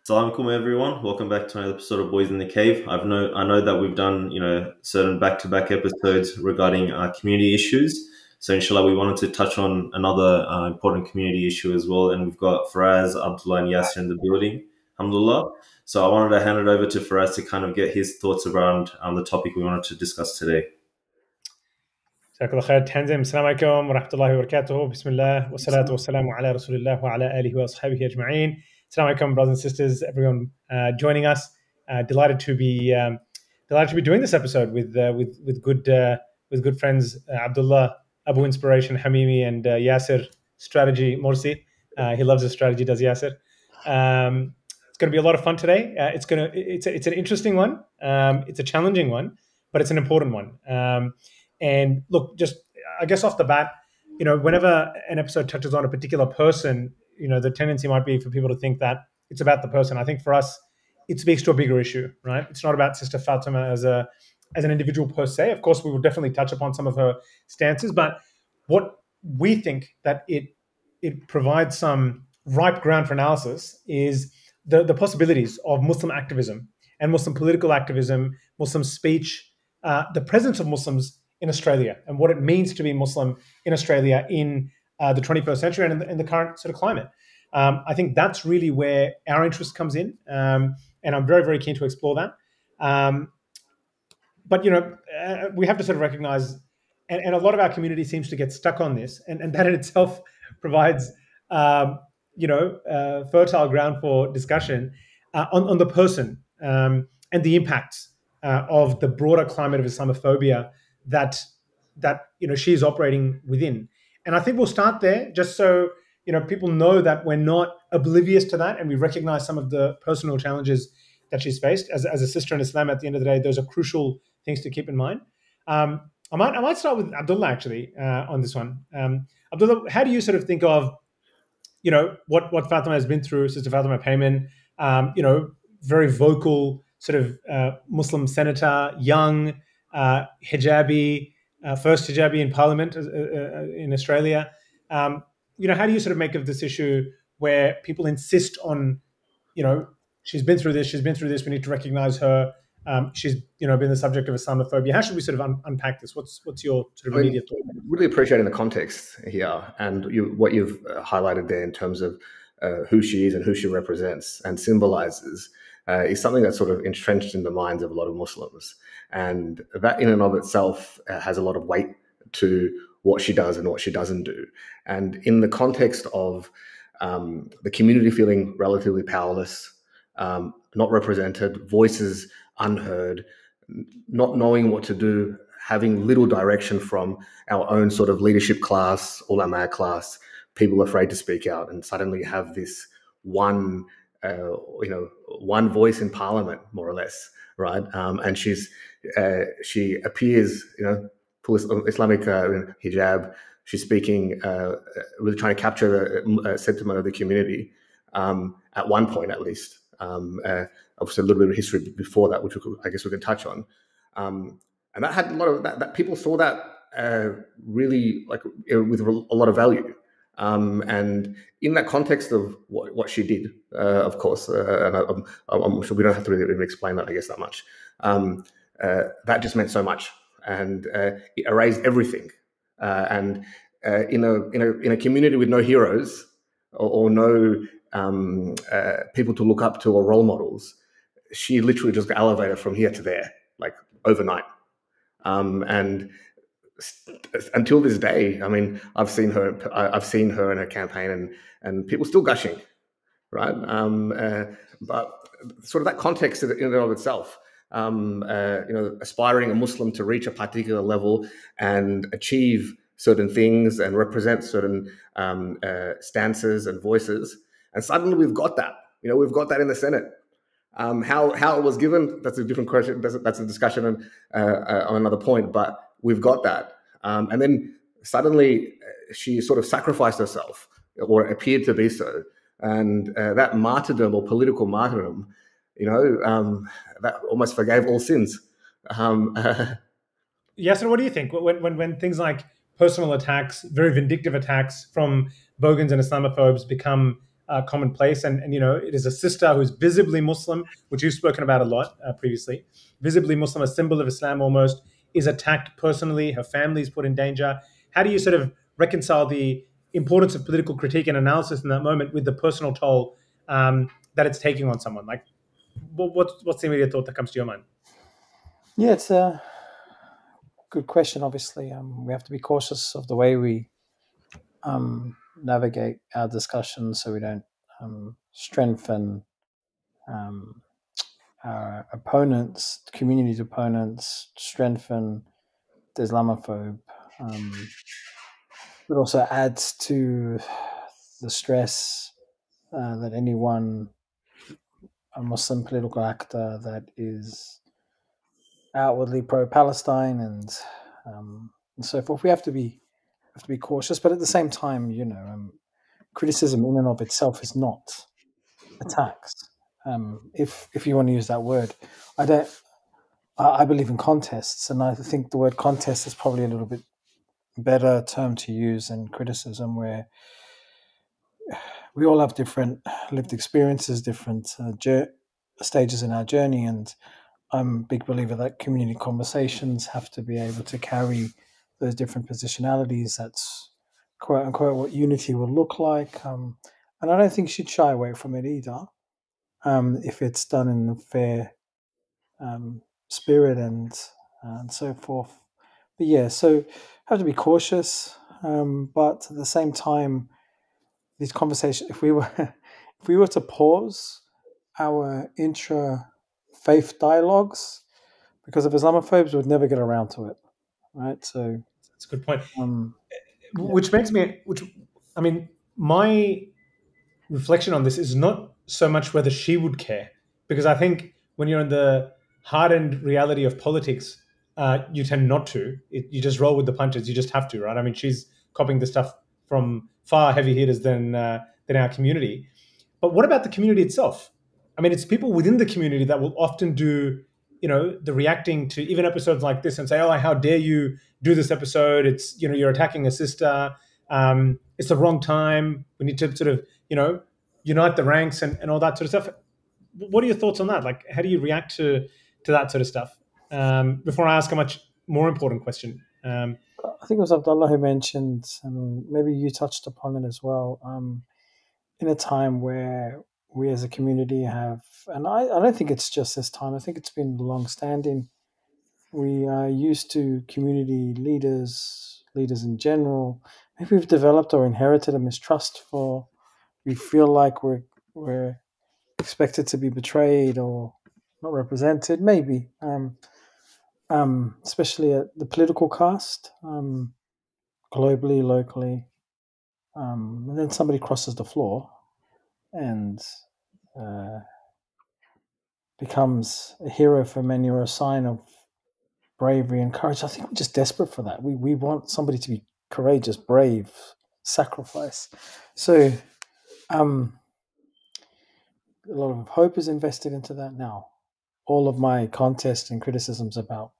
Assalamualaikum everyone. Welcome back to another episode of Boys in the Cave. I know that we've done certain back-to-back episodes regarding community issues. So inshallah, we wanted to touch on another important community issue as well. And we've got Faraz, Abdullah, and Yassir in the building. Alhamdulillah. So I wanted to hand it over to Faraz to kind of get his thoughts around the topic we wanted to discuss today. جزاك الله خير تنزيم. السلام عليكم ورحمة الله وبركاته. بسم الله والصلاة والسلام على رسول الله وعلى آله وأصحابه أجمعين. Assalamu alaikum, brothers and sisters, everyone joining us. Delighted to be doing this episode with good friends Abdullah, Abu Inspiration Hamimi, and Yassir Strategy Morsi. He loves his strategy, does Yassir. It's going to be a lot of fun today. It's an interesting one. It's a challenging one, but it's an important one. And look, just I guess off the bat, whenever an episode touches on a particular person, the tendency might be for people to think that it's about the person. I think for us, it speaks to a bigger issue, right? It's not about Sister Fatima as an individual per se. Of course, we will definitely touch upon some of her stances, but what we think that it provides some ripe ground for analysis is the possibilities of Muslim activism and Muslim political activism, Muslim speech, the presence of Muslims in Australia and what it means to be Muslim in Australia in the 21st century and in the current sort of climate. I think that's really where our interest comes in, and I'm very, very keen to explore that. But we have to sort of recognize, and a lot of our community seems to get stuck on this, and that in itself provides, fertile ground for discussion on the person and the impacts of the broader climate of Islamophobia that she's operating within. And I think we'll start there just so people know that we're not oblivious to that, and we recognize some of the personal challenges that she's faced as a sister in Islam. At the end of the day, those are crucial things to keep in mind. I might start with Abdullah actually on this one. Abdullah, how do you sort of think of what Fatima has been through, Sister Fatima Payman? Very vocal sort of Muslim senator, young, hijabi. First hijabi in Parliament in Australia. How do you sort of make of this issue where people insist on, she's been through this, we need to recognize her. She's, been the subject of Islamophobia. How should we sort of unpack this? What's your sort of immediate thought? Really appreciating the context here and what you've highlighted there in terms of who she is and who she represents and symbolizes is something that's sort of entrenched in the minds of a lot of Muslims. And that in and of itself has a lot of weight to what she does and what she doesn't do. And in the context of the community feeling relatively powerless, not represented, voices unheard, not knowing what to do, having little direction from our own sort of leadership class, ulama class, people afraid to speak out, and suddenly have this one voice in Parliament, more or less, right? And she appears, full Islamic hijab. She's speaking, really trying to capture the sentiment of the community at one point, at least. Obviously, a little bit of history before that, which I guess we can touch on. And that had a lot of that people saw that really with a lot of value. And in that context of what she did, of course, and I'm sure we don't have to really explain that, I guess, that much. That just meant so much, and it erased everything. And in a community with no heroes or no people to look up to or role models, she literally just got elevated from here to there, like overnight. And until this day, I mean, I've seen her in her campaign, and people still gushing, right? But sort of that context in and of itself, aspiring a Muslim to reach a particular level and achieve certain things and represent certain stances and voices, and suddenly we've got that. We've got that in the Senate. How it was given, that's a different question. That's a discussion on another point. But we've got that. And then suddenly she sort of sacrificed herself, or appeared to be so. And that martyrdom, or political martyrdom, that almost forgave all sins. Yes, and what do you think when things like personal attacks, very vindictive attacks from bogans and Islamophobes become commonplace. And it is a sister who's visibly Muslim, which you've spoken about a lot previously. Visibly Muslim, a symbol of Islam almost, is attacked personally. Her family is put in danger. How do you sort of reconcile the importance of political critique and analysis in that moment with the personal toll that it's taking on someone? Like, what's the immediate thought that comes to your mind? Yeah, it's a good question. Obviously, we have to be cautious of the way we navigate our discussions so we don't strengthen our opponents, community's opponents, strengthen the Islamophobe, but also adds to the stress that a Muslim political actor that is outwardly pro-Palestine and so forth. We have to be cautious, but at the same time, criticism in and of itself is not attacks. If you want to use that word, I believe in contests, and I think the word contest is probably a little bit better term to use than criticism, where we all have different lived experiences, different stages in our journey, and I'm a big believer that community conversations have to be able to carry those different positionalities. That's quote unquote what unity will look like, and I don't think you should shy away from it either, if it's done in a fair spirit and so forth. But yeah, so have to be cautious, but at the same time, these conversations, if we were to pause our intra-faith dialogues because of Islamophobes, we'd never get around to it, right? So that's a good point. My reflection on this is not so much whether she would care, because I think when you're in the hardened reality of politics, you tend not to. You just roll with the punches. You just have to, right? I mean, she's copying the stuff from far heavy hitters than our community. But what about the community itself? I mean, it's people within the community that will often do, the reacting to even episodes like this and say, "Oh, how dare you do this episode? It's, you're attacking a sister. It's the wrong time. We need to sort of, unite the ranks and all that sort of stuff." What are your thoughts on that? Like, how do you react to that sort of stuff? Before I ask a much more important question. I think it was Abdullah who mentioned, and maybe you touched upon it as well, in a time where we as a community have, and I don't think it's just this time, I think it's been long-standing, we are used to community leaders in general. Maybe we've developed or inherited a mistrust we feel like we're expected to be betrayed or not represented, maybe. Especially at the political cast, globally, locally, and then somebody crosses the floor and becomes a hero for many, or a sign of bravery and courage. I think we're just desperate for that. We want somebody to be courageous, brave, sacrifice. So a lot of hope is invested into that now. All of my contests and criticisms about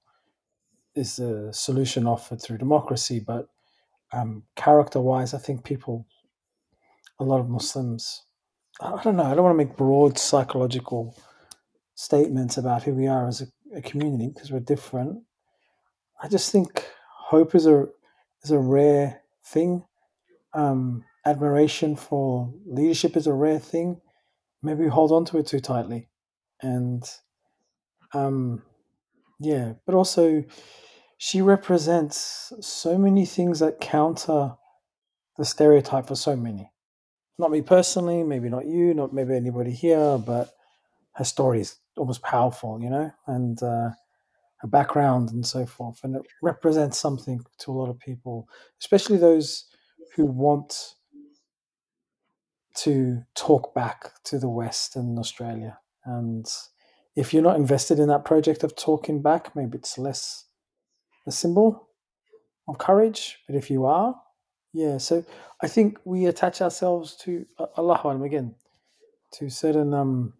is the solution offered through democracy, but character-wise, I think a lot of Muslims, I don't know, I don't want to make broad psychological statements about who we are as a community because we're different. I just think hope is a rare thing. Admiration for leadership is a rare thing. Maybe we hold on to it too tightly. And but also she represents so many things that counter the stereotype for so many. Not me personally, maybe not you, not maybe anybody here, but her story is almost powerful, and her background and so forth. And it represents something to a lot of people, especially those who want to talk back to the West and Australia. And if you're not invested in that project of talking back, maybe it's less a symbol of courage. But if you are, so I think we attach ourselves to Allahu Alam again, to certain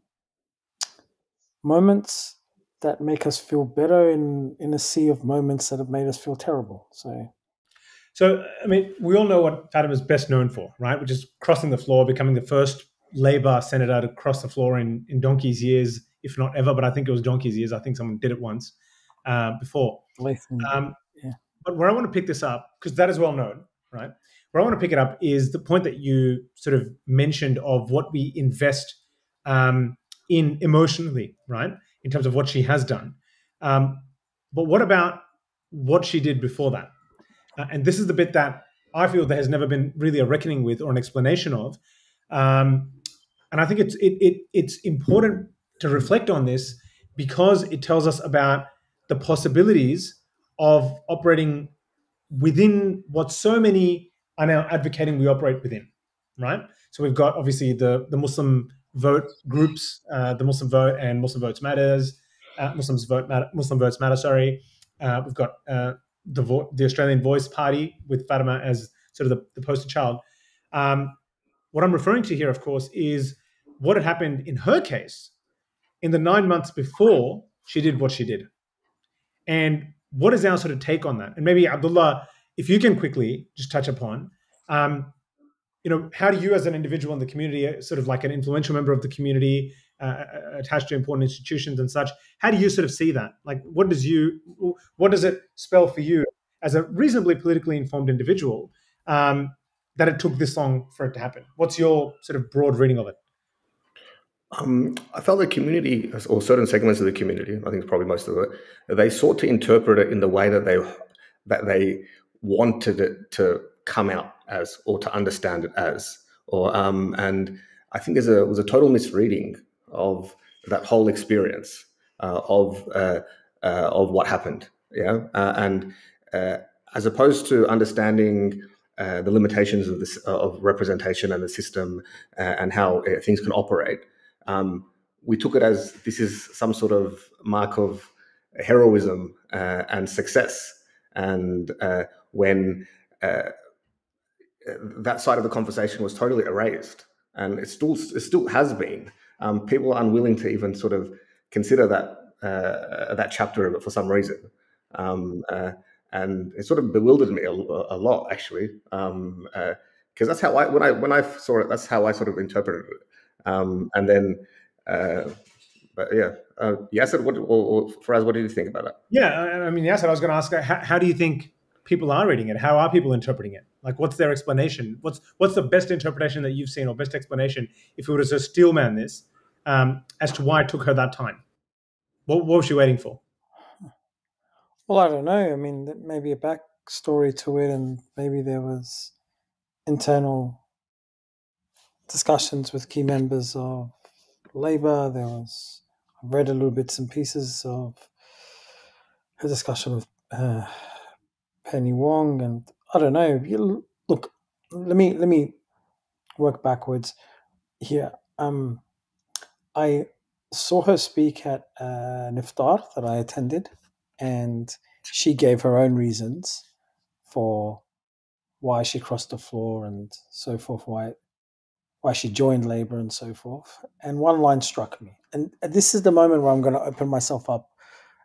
moments that make us feel better in a sea of moments that have made us feel terrible. So, I mean, we all know what Fatima's best known for, right? Which is crossing the floor, becoming the first Labour senator to cross the floor in donkey's years, if not ever, but I think it was donkey's years. I think someone did it once before. Yeah. But where I want to pick this up, because that is well known, right? Where I want to pick it up is the point that you sort of mentioned of what we invest in emotionally, right? In terms of what she has done. But what about what she did before that? And this is the bit that I feel there has never been really a reckoning with or an explanation of. And I think it's important to reflect on this because it tells us about the possibilities of operating within what so many are now advocating we operate within, right? So we've got obviously the Muslim vote groups, the Muslim vote and Muslim Votes Matters, Muslim Votes Matter. Sorry, we've got the Australian Voice Party with Fatima as sort of the poster child. What I'm referring to here, of course, is what had happened in her case in the 9 months before she did what she did. And what is our sort of take on that? And maybe Abdullah, if you can quickly just touch upon, how do you as an individual in the community, sort of like an influential member of the community, attached to important institutions and such, how do you sort of see that? Like, what does it spell for you as a reasonably politically informed individual that it took this long for it to happen? What's your sort of broad reading of it? I felt the community, or certain segments of the community, I think it's probably most of it, they sought to interpret it in the way that they wanted it to come out as, or to understand it as, and I think there was a total misreading of that whole experience of what happened, and as opposed to understanding the limitations of of representation and the system and how things can operate. We took it as this is some sort of mark of heroism and success. And when that side of the conversation was totally erased, and it still has been, people are unwilling to even sort of consider that chapter of it for some reason. And it sort of bewildered me a lot, actually, because that's how when I saw it, that's how I sort of interpreted it. And then, but yeah, Yassir, Faraz, what did you think about it? Yeah, I mean, Yassir, I was going to ask, how do you think people are reading it? How are people interpreting it? Like, what's their explanation? What's the best interpretation that you've seen, or best explanation, if we were to steelman this, as to why it took her that time? What was she waiting for? Well, I don't know. I mean, maybe a backstory to it, and maybe there was internal discussions with key members of Labour. I've read a little bits and pieces of a discussion with Penny Wong, and I don't know. Look, let me work backwards here. I saw her speak at an iftar that I attended, and she gave her own reasons for why she crossed the floor and so forth, why she joined Labour and so forth. And one line struck me. And this is the moment where I'm going to open myself up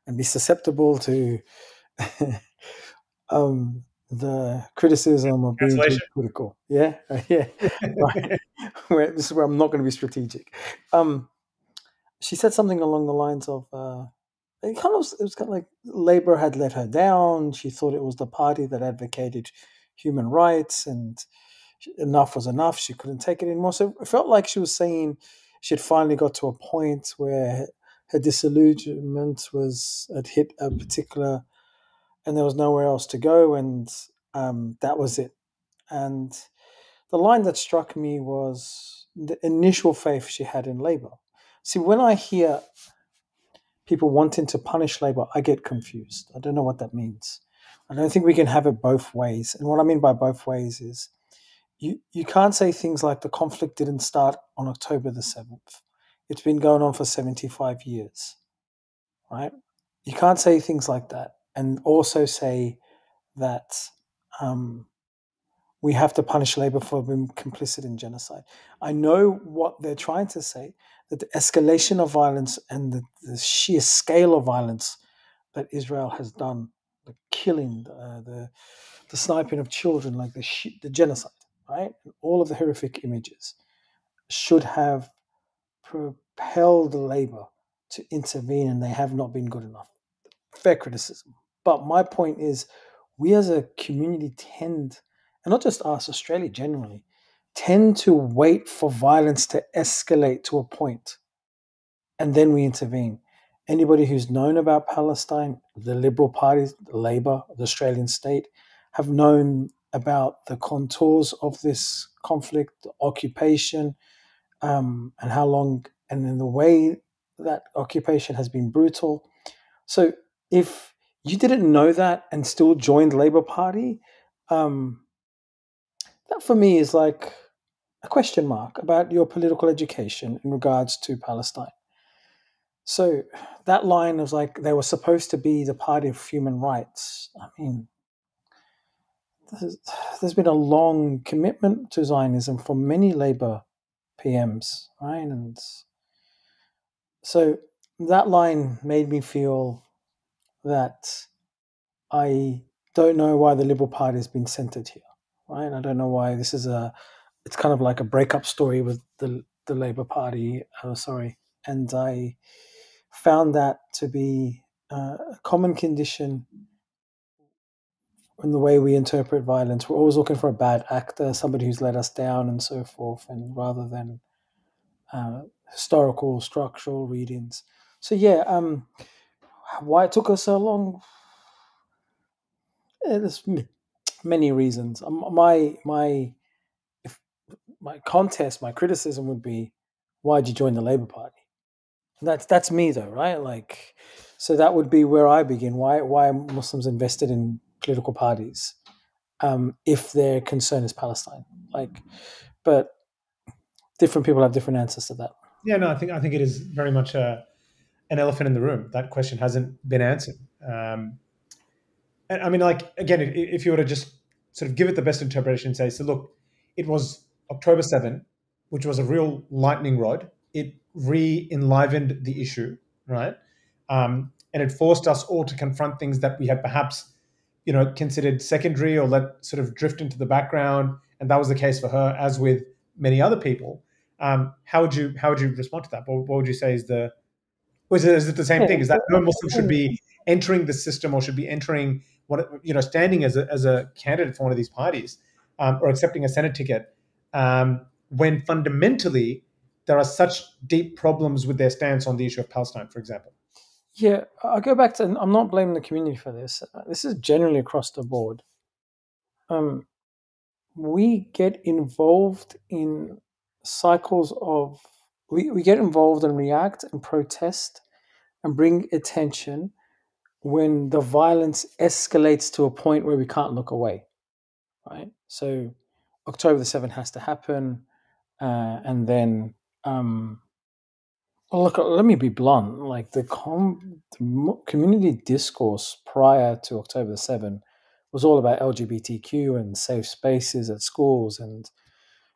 and be susceptible to the criticism of being too critical. Yeah, yeah. Right. This is where I'm not going to be strategic. She said something along the lines of, it was kind of like Labour had let her down. She thought it was the party that advocated human rights, and enough was enough. She couldn't take it anymore. So it felt like she was saying she had finally got to a point where her disillusionment had hit a particular, and there was nowhere else to go, and that was it. And the line that struck me was the initial faith she had in Labour. See, when I hear people wanting to punish Labour, I get confused. I don't know what that means. I don't think we can have it both ways. And what I mean by both ways is you can't say things like the conflict didn't start on October the 7th. It's been going on for 75 years, right? You can't say things like that and also say that we have to punish Labour for being complicit in genocide. I know what they're trying to say, that the escalation of violence and the sheer scale of violence that Israel has done, the killing, the sniping of children, like the genocide, right? And all of the horrific images. should have propelled Labour to intervene, and they have not been good enough. Fair criticism. But my point is, we as a community tend, and not just us, Australia generally, tend to wait for violence to escalate to a point, and then we intervene. Anybody who's known about Palestine, the Liberal parties, Labour, the Australian state, have known about the contours of this conflict, the occupation, and how long, and in the way that occupation has been brutal. So if you didn't know that and still joined Labour Party, that for me is like a question mark about your political education in regards to Palestine. So that line was like they were supposed to be the party of human rights. I mean, there's been a long commitment to Zionism for many Labour PMs, right? And so that line made me feel that I don't know why the Liberal Party has been centered here, right? I don't know why this is it's kind of like a breakup story with the Labour Party, and I found that to be a common condition in the way we interpret violence. We're always looking for a bad actor, somebody who's let us down and so forth, and rather than historical, structural readings. So yeah, why it took us so long? There's many reasons. My contest, my criticism would be, why'd you join the Labour Party? That's me though, right? Like, so that would be where I begin. Why are Muslims invested in political parties if their concern is Palestine? Like, but different people have different answers to that. Yeah, no, I think it is very much an elephant in the room. That question hasn't been answered. And I mean, like, again, if you were to just sort of give it the best interpretation and say, so look, it was October 7, which was a real lightning rod. It re-enlivened the issue, right? And it forced us all to confront things that we had perhaps, considered secondary or let sort of drift into the background. And that was the case for her, as with many other people. How would you respond to that? What would you say is is it the same thing? Is that no Muslim should be entering the system or should be entering standing as a candidate for one of these parties or accepting a Senate ticket when fundamentally there are such deep problems with their stance on the issue of Palestine, for example? Yeah, I'll go back to, I'm not blaming the community for this. This is generally across the board. We get involved in cycles of, we get involved and react and protest and bring attention when the violence escalates to a point where we can't look away, right? So October the 7th has to happen, and then look, let me be blunt. Like the community discourse prior to October the 7th was all about LGBTQ and safe spaces at schools and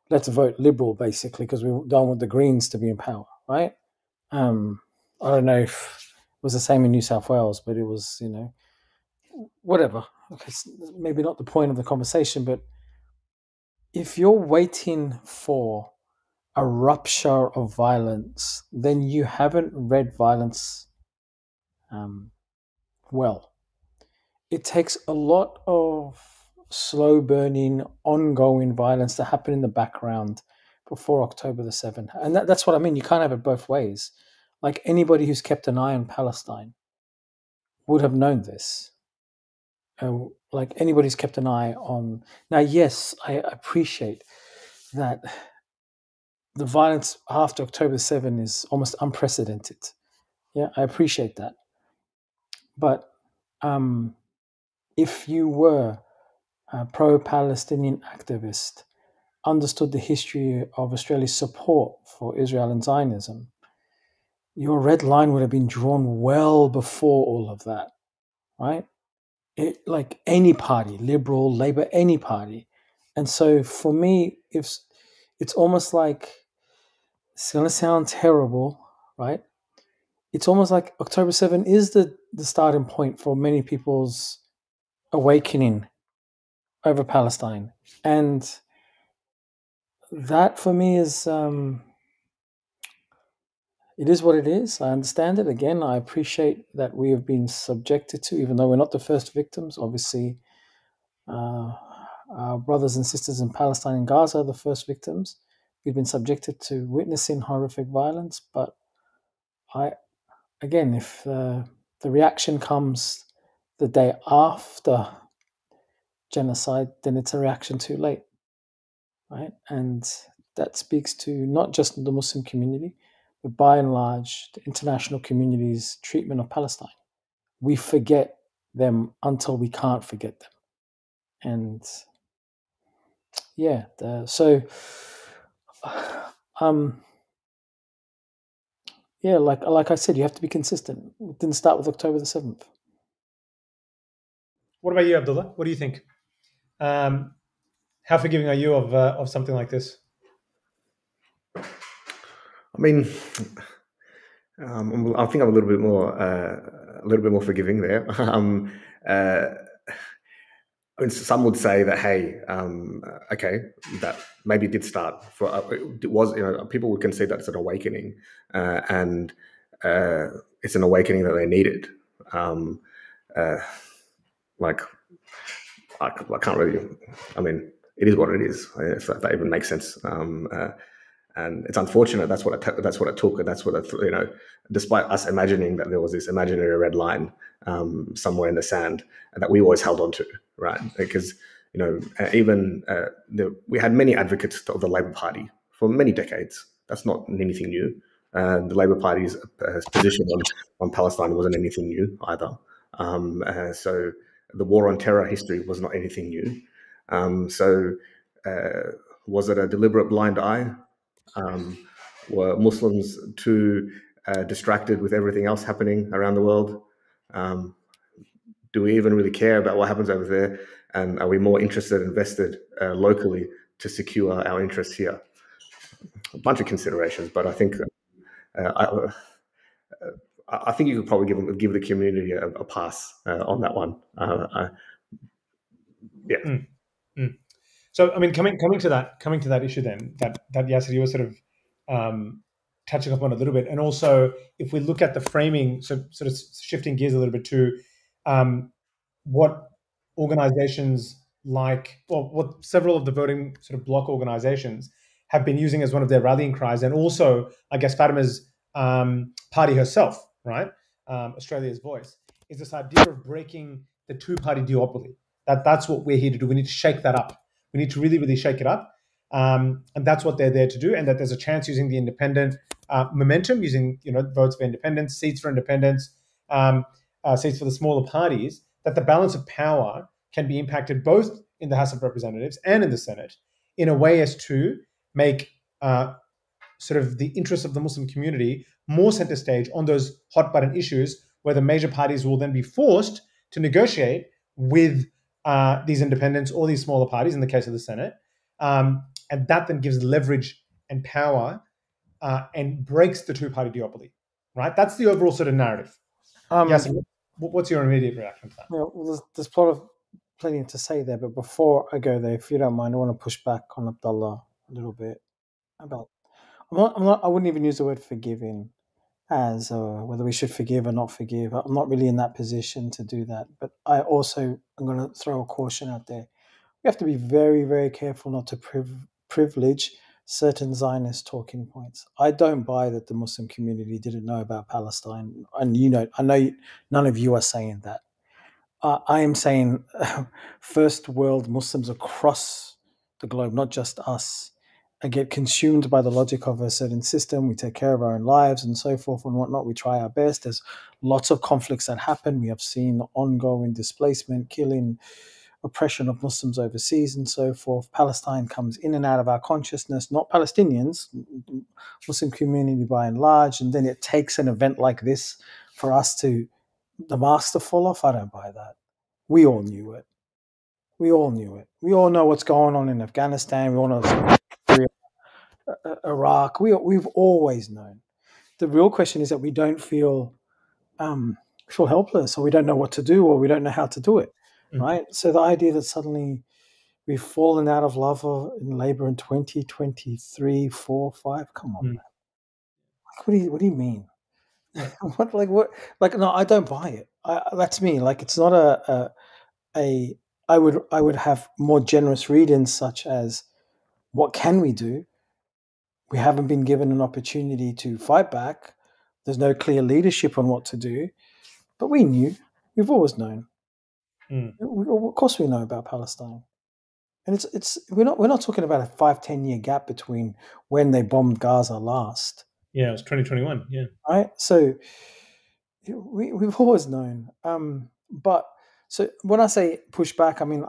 let's vote Liberal, basically, because we don't want the Greens to be in power, right? I don't know if it was the same in New South Wales, but it was, whatever. Okay, maybe not the point of the conversation, but if you're waiting for a rupture of violence, then you haven't read violence well. It takes a lot of slow burning, ongoing violence to happen in the background before October the 7th. And that's what I mean. You can't have it both ways. Like anybody who's kept an eye on Palestine would have known this. Like anybody who's kept an eye on... Now, yes, I appreciate that the violence after October 7 is almost unprecedented. Yeah, I appreciate that. But if you were a pro-Palestinian activist, understood the history of Australia's support for Israel and Zionism, your red line would have been drawn well before all of that, right? Like any party, Liberal, Labour, any party. And so for me, it's almost like, it's going to sound terrible, right? It's almost like October 7 is the starting point for many people's awakening over Palestine. And that for me is it is what it is. I understand it. Again, I appreciate that we have been subjected to, even though we're not the first victims. Obviously, our brothers and sisters in Palestine and Gaza are the first victims. We've been subjected to witnessing horrific violence. But if the reaction comes the day after genocide, then it's a reaction too late, right? And that speaks to not just the Muslim community, but by and large, the international community's treatment of Palestine. We forget them until we can't forget them. And like I said, you have to be consistent. It didn't start with October the 7th. What about you, Abdullah? What do you think? How forgiving are you of something like this? I mean, I think I'm a little bit more forgiving there. I mean, some would say that, hey, okay, that maybe it did start for it was, people would concede that it's an awakening, and it's an awakening that they needed. I can't really. I mean, it is what it is. If that even makes sense. And it's unfortunate. That's what it took, and that's what despite us imagining that there was this imaginary red line somewhere in the sand that we always held on to, right? Because we had many advocates of the Labour Party for many decades. That's not anything new. The Labour Party's position on Palestine wasn't anything new either. So the war on terror history was not anything new. Was it a deliberate blind eye? Were Muslims too distracted with everything else happening around the world? Do we even really care about what happens over there? And are we more invested locally to secure our interests here? A bunch of considerations, but I think I think you could probably give the community a pass on that one. So, I mean, coming to that issue then, that Yassir, you were sort of touching upon a little bit, and also if we look at the framing, so sort of shifting gears a little bit to what organizations what several of the voting sort of bloc organizations have been using as one of their rallying cries, and also, I guess, Fatima's party herself, right? Australia's Voice, is this idea of breaking the two-party duopoly. That's what we're here to do. We need to shake that up. We need to really, really shake it up. And that's what they're there to do. And that there's a chance using the independent momentum, using votes for independence, seats for independence, seats for the smaller parties, that the balance of power can be impacted both in the House of Representatives and in the Senate in a way as to make sort of the interests of the Muslim community more center stage on those hot button issues, where the major parties will then be forced to negotiate with these independents or these smaller parties in the case of the Senate. And that then gives leverage and power and breaks the two-party duopoly, right? That's the overall sort of narrative. Yes. What's your immediate reaction to that? Well, there's plenty to say there, but before I go there, if you don't mind, I want to push back on Abdullah a little bit about. I wouldn't even use the word forgiving as whether we should forgive or not forgive. I'm not really in that position to do that. But I also am going to throw a caution out there. We have to be very, very careful not to privilege certain Zionist talking points. I don't buy that the Muslim community didn't know about Palestine. And I know none of you are saying that. I am saying first world Muslims across the globe, not just us, get consumed by the logic of a certain system. We take care of our own lives and so forth and whatnot. We try our best. There's lots of conflicts that happen. We have seen ongoing displacement, killing, oppression of Muslims overseas and so forth. Palestine comes in and out of our consciousness, not Palestinians, Muslim community by and large. And then it takes an event like this for us to, the mask to fall off. I don't buy that. We all knew it. We all knew it. We all know what's going on in Afghanistan. We all know Iraq. We've always known. The real question is that we don't feel helpless, or we don't know what to do, or we don't know how to do it, right? So the idea that suddenly we've fallen out of love in Labour in 2023, 4, 5. Come on, man. What do you mean? What? No, I don't buy it. That's me. Like, it's not a. I would have more generous readings, such as, what can we do? We haven't been given an opportunity to fight back. There's no clear leadership on what to do. But we knew. We've always known. Of course, we know about Palestine, and we're not talking about a 5-10 year gap between when they bombed Gaza last. Yeah, it was 2021. Yeah, right. So we've always known. But so when I say push back, I mean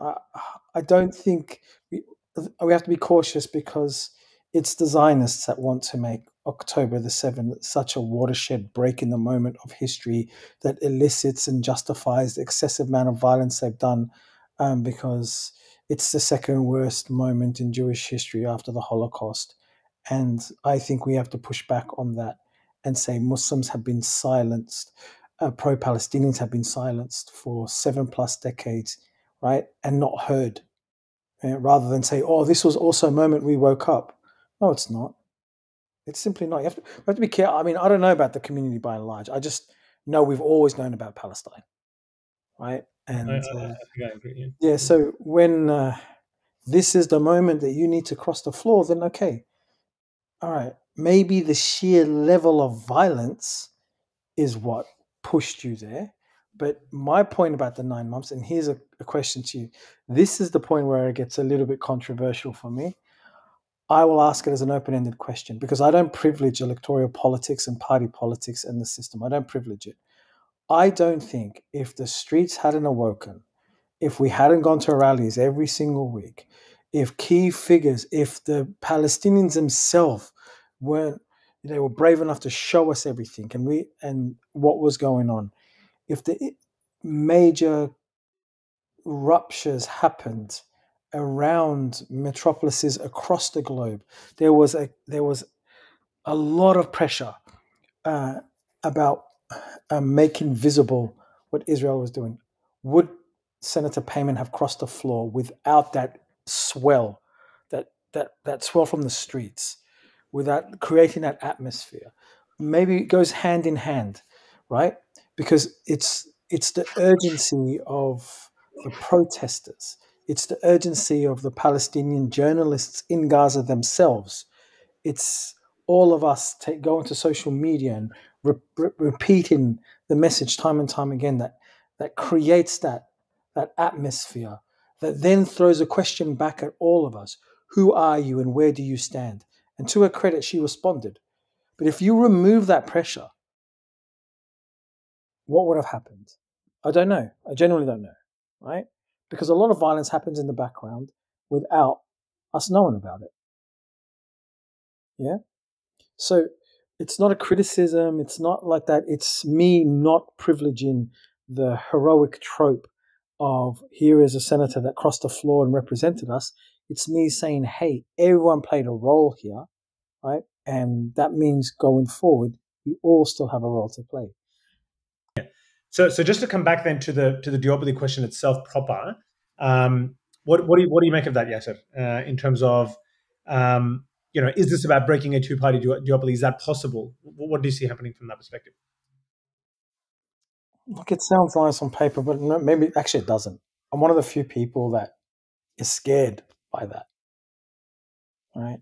I don't think we have to be cautious, because it's the Zionists that want to make October the 7th such a watershed break in the moment of history that elicits and justifies the excessive amount of violence they've done, because it's the second worst moment in Jewish history after the Holocaust. And I think we have to push back on that and say Muslims have been silenced, pro-Palestinians have been silenced for 7+ decades, right, and not heard. Rather than say, oh, this was also a moment we woke up. No, it's not. It's simply not. We have to be careful. I mean, I don't know about the community by and large. I just know we've always known about Palestine, right? And I think I agree. Yeah. So when this is the moment that you need to cross the floor, then okay, all right. Maybe the sheer level of violence is what pushed you there. But my point about the 9 months, and here's a question to you. This is the point where it gets a little bit controversial for me. I will ask it as an open-ended question, because I don't privilege electoral politics and party politics and the system. I don't privilege it. I don't think if the streets hadn't awoken, if we hadn't gone to rallies every single week, if key figures, if the Palestinians themselves they were brave enough to show us everything and what was going on, if the major ruptures happened around metropolises across the globe, there was a lot of pressure about making visible what Israel was doing. Would Senator Payman have crossed the floor without that swell, that swell from the streets, without creating that atmosphere? Maybe it goes hand in hand, right? Because it's the urgency of the protesters. It's the urgency of the Palestinian journalists in Gaza themselves. It's all of us going to social media and repeating the message time and time again that creates that atmosphere that then throws a question back at all of us. Who are you and where do you stand? And to her credit, she responded. But if you remove that pressure, what would have happened? I don't know. I genuinely don't know, right? Because a lot of violence happens in the background without us knowing about it. Yeah? So it's not a criticism. It's not like that. It's me not privileging the heroic trope of here is a senator that crossed the floor and represented us. It's me saying, hey, everyone played a role here, right? And that means going forward, we all still have a role to play. So just to come back then to the duopoly question itself proper, what do you make of that, Yassir? In terms of is this about breaking a two-party duopoly? Is that possible? What do you see happening from that perspective? Look, it sounds nice on paper, but no, maybe actually it doesn't. I'm one of the few people that is scared by that, right?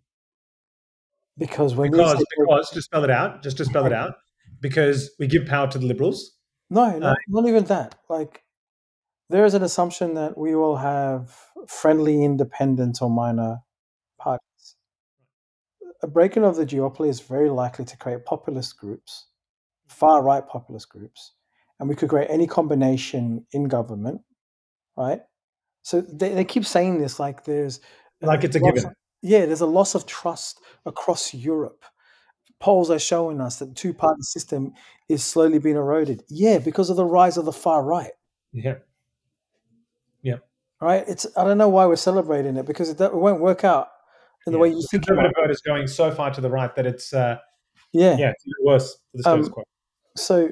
Because to spell it out, because we give power to the liberals. No, not even that. Like, there is an assumption that we will have friendly, independent, or minor parties. A breaking of the duopoly is very likely to create populist groups, far-right populist groups, and we could create any combination in government, right? So they keep saying this like there's... Like it's a given. There's a loss of trust across Europe. Polls are showing us that the two-party system is slowly being eroded. Yeah, because of the rise of the far right. Yeah. Right? I don't know why we're celebrating it, because it won't work out in the way you think. The conservative vote is going so far to the right that it's it's even worse for the status quo. So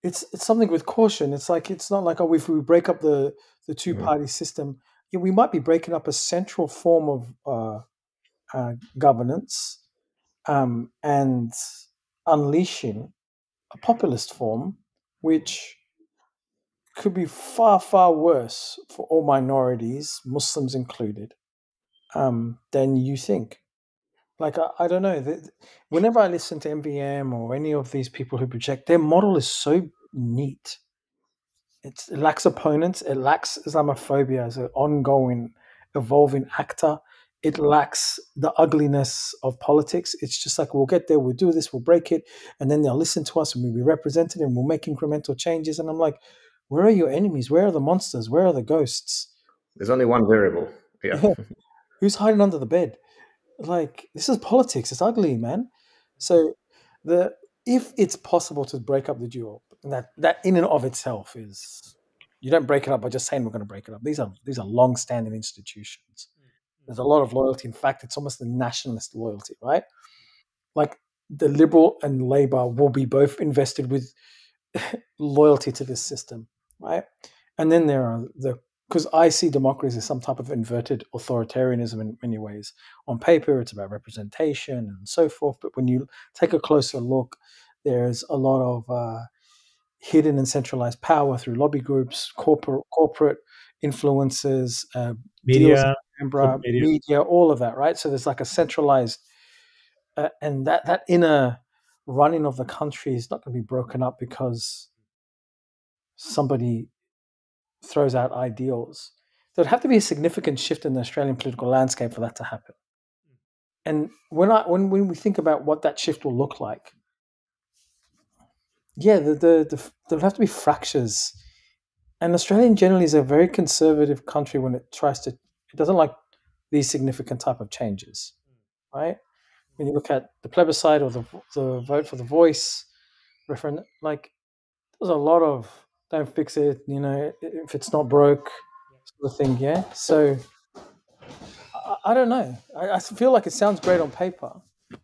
it's something with caution. It's not like, if we break up the two-party system, we might be breaking up a central form of governance and unleashing a populist form, which could be far, far worse for all minorities, Muslims included, than you think. Like, I don't know. Whenever I listen to MVM or any of these people who project, their model is so neat. It lacks opponents. It lacks Islamophobia as an ongoing, evolving actor. It lacks the ugliness of politics. It's just like, we'll get there, we'll do this, we'll break it, and then they'll listen to us and we'll be represented and we'll make incremental changes. And I'm like, where are your enemies? Where are the monsters? Where are the ghosts? There's only one variable. Yeah. Who's hiding under the bed? Like, this is politics. It's ugly, man. So if it's possible to break up the duo, that in and of itself is, you don't break it up by just saying we're going to break it up. These are long-standing institutions. There's a lot of loyalty. In fact, it's almost a nationalist loyalty, right? Like, the Liberal and Labour will be both invested with loyalty to this system, right? And then there are because I see democracy as some type of inverted authoritarianism in many ways. On paper, it's about representation and so forth. But when you take a closer look, there's a lot of hidden and centralized power through lobby groups, corporate influences, Media, media, all of that, right? So there's like a centralized, and that inner running of the country is not going to be broken up because somebody throws out ideals. There'd have to be a significant shift in the Australian political landscape for that to happen. And when we think about what that shift will look like, yeah, there'll have to be fractures. And Australia generally is a very conservative country when it doesn't like these significant type of changes, right? When you look at the plebiscite or the vote for the voice referendum, like, there's a lot of don't fix it, if it's not broke, sort of thing, yeah? So, I don't know. I feel like it sounds great on paper,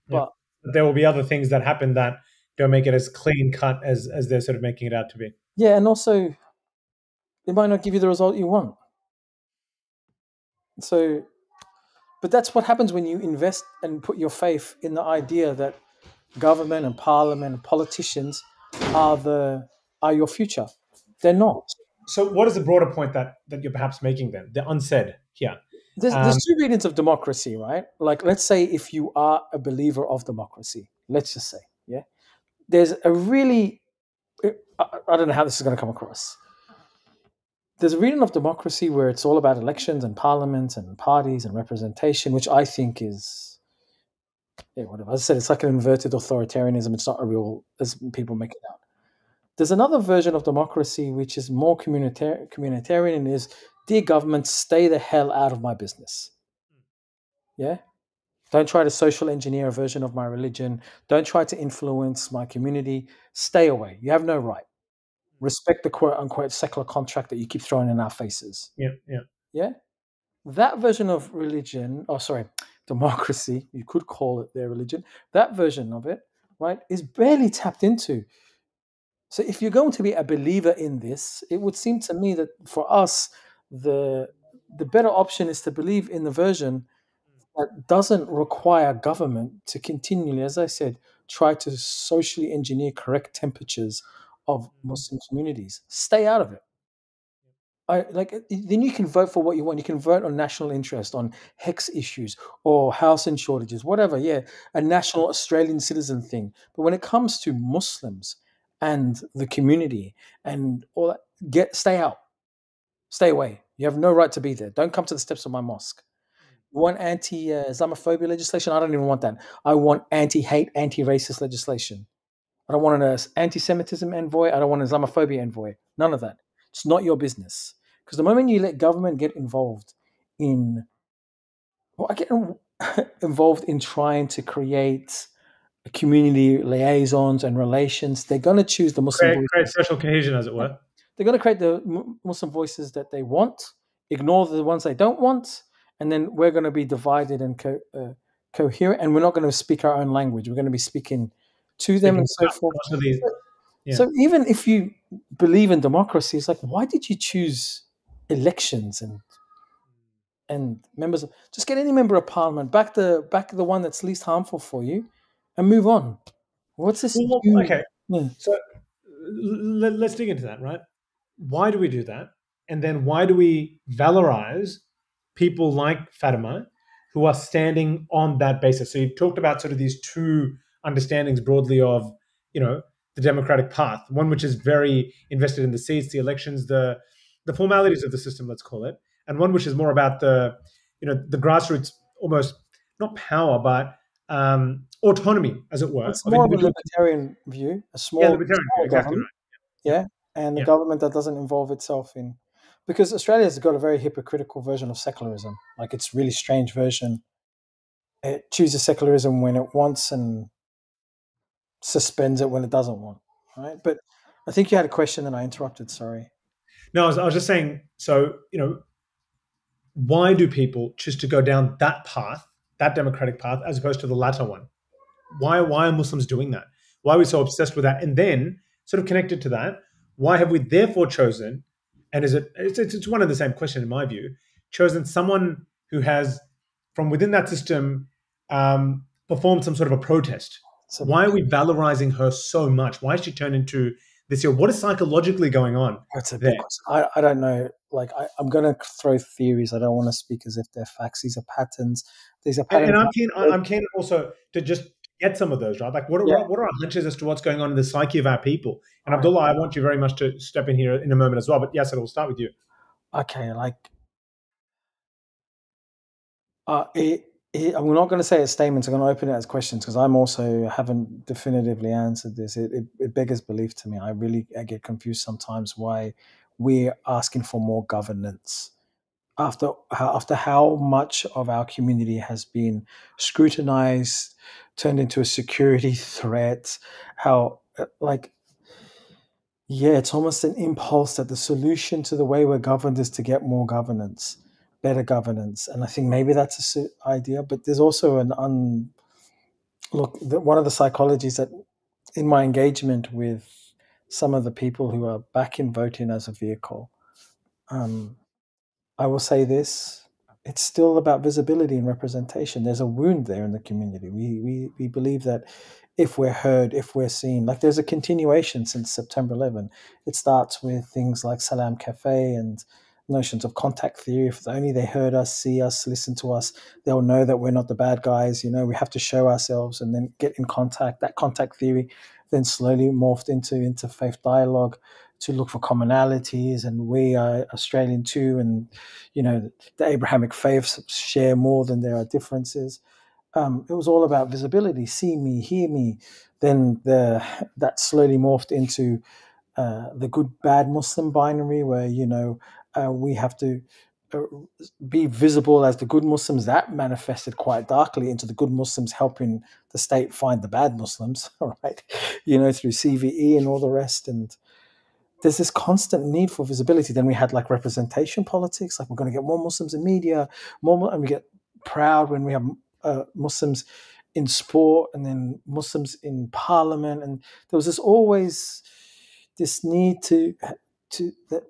but there will be other things that happen that don't make it as clean cut as they're sort of making it out to be. Yeah, and also, it might not give you the result you want. So, but that's what happens when you invest and put your faith in the idea that government and parliament and politicians are your future. They're not. So what is the broader point that you're perhaps making then? The unsaid here. There's two readings of democracy, right? Like, let's say if you are a believer of democracy, let's just say, yeah, there's a really, I don't know how this is going to come across. There's a reading of democracy where it's all about elections and parliaments and parties and representation, which I think is, whatever. As I said, it's like an inverted authoritarianism. It's not a real, as people make it out. There's another version of democracy which is more communitarian and is, dear government, stay the hell out of my business. Yeah? Don't try to social engineer a version of my religion. Don't try to influence my community. Stay away. You have no right. Respect the quote-unquote secular contract that you keep throwing in our faces. Yeah? That version of democracy, you could call it their religion, that version of it, right, is barely tapped into. So if you're going to be a believer in this, it would seem to me that for us, the better option is to believe in the version that doesn't require government to continually, as I said, try to socially engineer correct temperatures of Muslim communities. Stay out of it. Then you can vote for what you want. You can vote on national interest, on HEX issues or housing shortages, whatever. Yeah, a national Australian citizen thing. But when it comes to Muslims and the community and all that, stay out. Stay away. You have no right to be there. Don't come to the steps of my mosque. You want anti-Islamophobia legislation? I don't even want that. I want anti-hate, anti-racist legislation. I don't want an anti-Semitism envoy. I don't want an Islamophobia envoy. None of that. It's not your business. Because the moment you let government get involved in trying to create community liaisons and relations, they're going to choose the Muslim create social cohesion, as it were. They're going to create the Muslim voices that they want, ignore the ones they don't want, and then we're going to be divided and coherent, and we're not going to speak our own language. We're going to be speaking to them and so forth. So even if you believe in democracy, it's like, why did you choose elections and and members. Just get any member of parliament, back the one that's least harmful for you, and move on. What's this? Well, okay. So let's dig into that, right? Why do we do that? And then why do we valorize people like Fatima who are standing on that basis? So you talked about sort of these two understandings broadly of, the democratic path, one which is very invested in the seats, the elections, the formalities of the system, let's call it, and one which is more about the grassroots, almost not power, but autonomy, as it were. It's more of a libertarian view, a small libertarian view, exactly government. Right. Yeah, and a government that doesn't involve itself in, because Australia's got a very hypocritical version of secularism. Like, it's a really strange version. It chooses secularism when it wants and suspends it when it doesn't want. Right, but I think you had a question and I interrupted. Sorry. No, I was just saying. So why do people choose to go down that path, that democratic path, as opposed to the latter one? Why are Muslims doing that? Why are we so obsessed with that? And then, sort of connected to that, why have we therefore chosen, and it's one and the same question in my view, chosen someone who has, from within that system, performed some sort of a protest? So why are we valorizing her so much? Why has she turned into this year? What is psychologically going on? That's a big question. I don't know. Like, I'm going to throw theories. I don't want to speak as if they're facts. These are patterns. These are patterns. And I'm keen also to just get some of those, right? Like, what are our hunches as to what's going on in the psyche of our people? And Abdullah, I want you very much to step in here in a moment as well. But Yassir, we'll start with you. Okay, like, I'm not going to say it's statements. I'm going to open it as questions, because I'm also haven't definitively answered this. It beggars belief to me. I get confused sometimes why we're asking for more governance after how much of our community has been scrutinized, turned into a security threat. It's almost an impulse that the solution to the way we're governed is to get more governance, better governance. And I think maybe that's an idea, but there's also one of the psychologies that, in my engagement with some of the people who are back in voting as a vehicle, I will say this: it's still about visibility and representation. There's a wound there in the community. We believe that if we're heard, if we're seen, like, there's a continuation since September 11. It starts with things like Salam Cafe and notions of contact theory. If only they heard us, see us, listen to us, they'll know that we're not the bad guys. We have to show ourselves and then get in contact. That contact theory then slowly morphed into interfaith dialogue to look for commonalities, and we are Australian too, and the Abrahamic faiths share more than there are differences. It was all about visibility, see me, hear me. Then that slowly morphed into the good bad Muslim binary, where we have to be visible as the good Muslims. That manifested quite darkly into the good Muslims helping the state find the bad Muslims, right? Through CVE and all the rest. And there's this constant need for visibility. Then we had like representation politics, like we're going to get more Muslims in media, and we get proud when we have Muslims in sport, and then Muslims in parliament. And there was always this need to that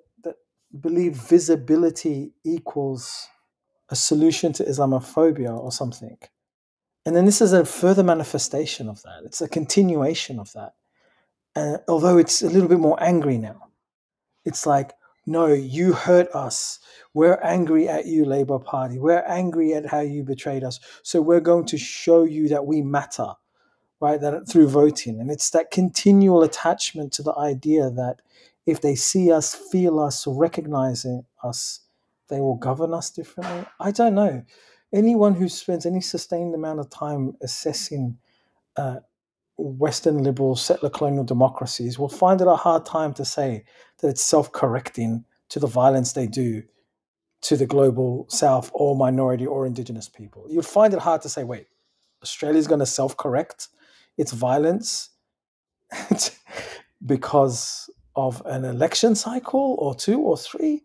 believe visibility equals a solution to Islamophobia or something. And then this is a further manifestation of that. It's a continuation of that. Although it's a little bit more angry now. It's like, no, you hurt us. We're angry at you, Labour Party. We're angry at how you betrayed us. So we're going to show you that we matter, right? That through voting. And it's that continual attachment to the idea that if they see us, feel us, recognize us, they will govern us differently. I don't know. Anyone who spends any sustained amount of time assessing Western liberal settler colonial democracies will find it a hard time to say that it's self-correcting to the violence they do to the global South or minority or indigenous people. You'd find it hard to say, wait, Australia's going to self-correct its violence because of an election cycle or 2 or 3.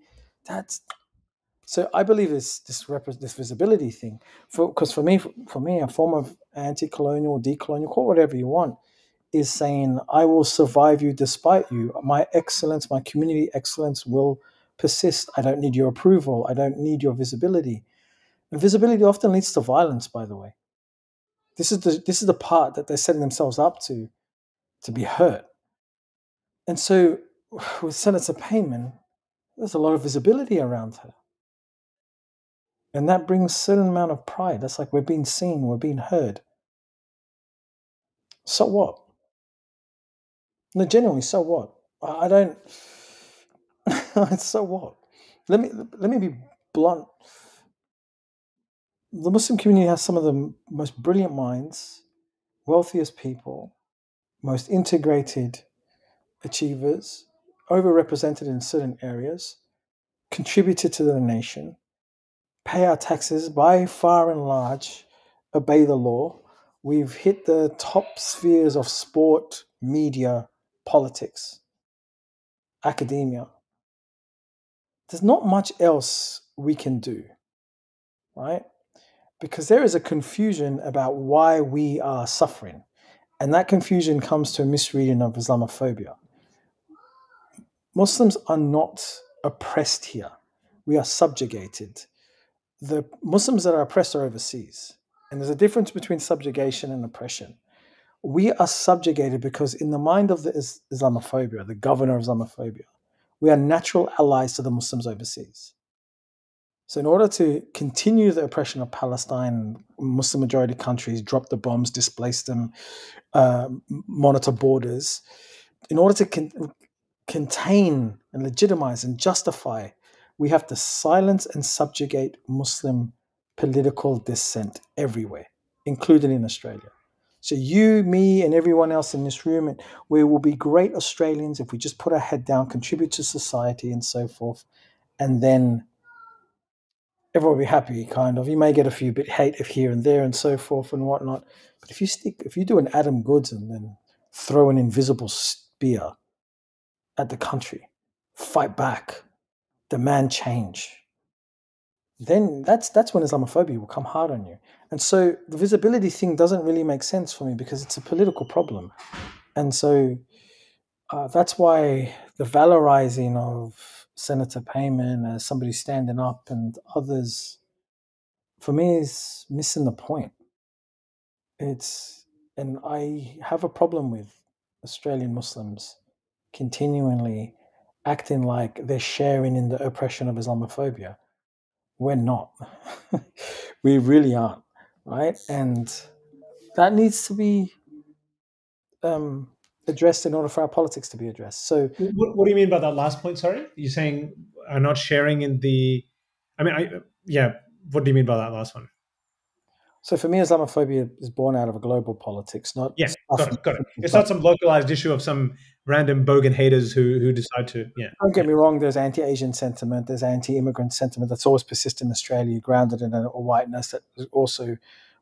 So I believe this visibility thing, because for me, a form of anti-colonial, decolonial, call whatever you want, is saying I will survive you despite you. My excellence, my community excellence will persist. I don't need your approval. I don't need your visibility. And visibility often leads to violence, by the way. This is the part that they're setting themselves up to be hurt. And so with Senator Payman, there's a lot of visibility around her. And that brings a certain amount of pride. That's like we're being seen, we're being heard. So what? No, genuinely, so what? I don't. So what? Let me be blunt. The Muslim community has some of the most brilliant minds, wealthiest people, most integrated achievers, overrepresented in certain areas, contributed to the nation, pay our taxes by far and large, obey the law. We've hit the top spheres of sport, media, politics, academia. There's not much else we can do, right? Because there is a confusion about why we are suffering. And that confusion comes to a misreading of Islamophobia. Muslims are not oppressed here. We are subjugated. The Muslims that are oppressed are overseas. And there's a difference between subjugation and oppression. We are subjugated because in the mind of the Islamophobia, the governor of Islamophobia, we are natural allies to the Muslims overseas. So in order to continue the oppression of Palestine, Muslim majority countries, drop the bombs, displace them, monitor borders, in order to contain and legitimize and justify, we have to silence and subjugate Muslim political dissent everywhere, including in Australia. So you, me, and everyone else in this room, and we will be great Australians if we just put our head down, contribute to society and so forth, and then everyone will be happy, kind of. You may get a few bit hate here and there and so forth and whatnot. But if you do an Adam Goods and then throw an invisible spear at the country, fight back, demand change, then that's when Islamophobia will come hard on you. And so the visibility thing doesn't really make sense for me because it's a political problem. And so that's why the valorizing of Senator Payman as somebody standing up and others, for me, is missing the point. And I have a problem with Australian Muslims continually acting like they're sharing in the oppression of Islamophobia. We're not. We really aren't, right? And that needs to be addressed in order for our politics to be addressed. So, what do you mean by that last point? Sorry, you're saying are not sharing in the. I mean, yeah. What do you mean by that last one? So for me, Islamophobia is born out of a global politics, not got it. It's not some localized issue of some random bogan haters who decide to. Yeah. Don't get me wrong. There's anti-Asian sentiment. There's anti-immigrant sentiment that's always persistent in Australia, grounded in a whiteness that is also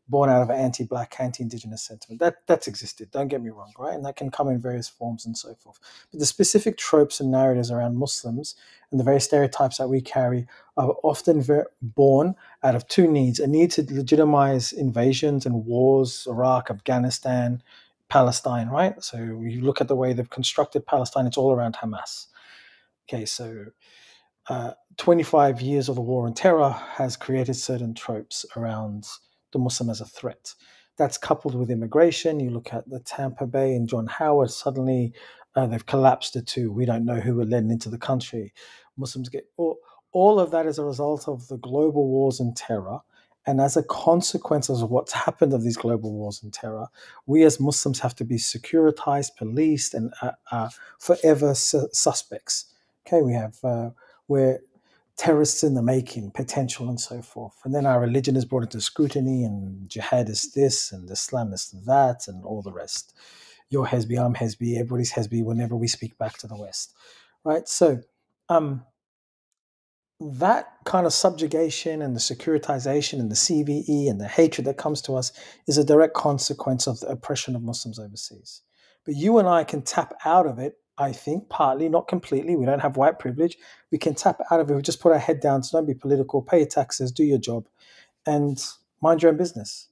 born out of an anti-black, anti-indigenous sentiment. That's existed. Don't get me wrong, right? And that can come in various forms and so forth. But the specific tropes and narratives around Muslims and the various stereotypes that we carry are often born out of two needs: a need to legitimize invasions and wars, Iraq, Afghanistan, Palestine, right? So you look at the way they've constructed Palestine; it's all around Hamas. Okay, so 25 years of the war on terror has created certain tropes around the Muslim as a threat. That's coupled with immigration. You look at the Tampa Bay and John Howard, suddenly they've collapsed the two. We don't know who we're letting into the country. Muslims get all of that as a result of the global wars and terror. And as a consequence of what's happened of these global wars and terror, we as Muslims have to be securitized, policed, and forever suspects. Okay, we have we're terrorists in the making, potential, and so forth. And then our religion is brought into scrutiny, and jihad is this, and Islam is that, and all the rest. You're Hezbi, I'm Hezbi, everybody's Hezbi whenever we speak back to the West, right? So that kind of subjugation and the securitization and the CVE and the hatred that comes to us is a direct consequence of the oppression of Muslims overseas. But you and I can tap out of it, I think, partly, not completely. We don't have white privilege. We can tap out of it. We just put our head down. So don't be political, pay your taxes, do your job, and mind your own business.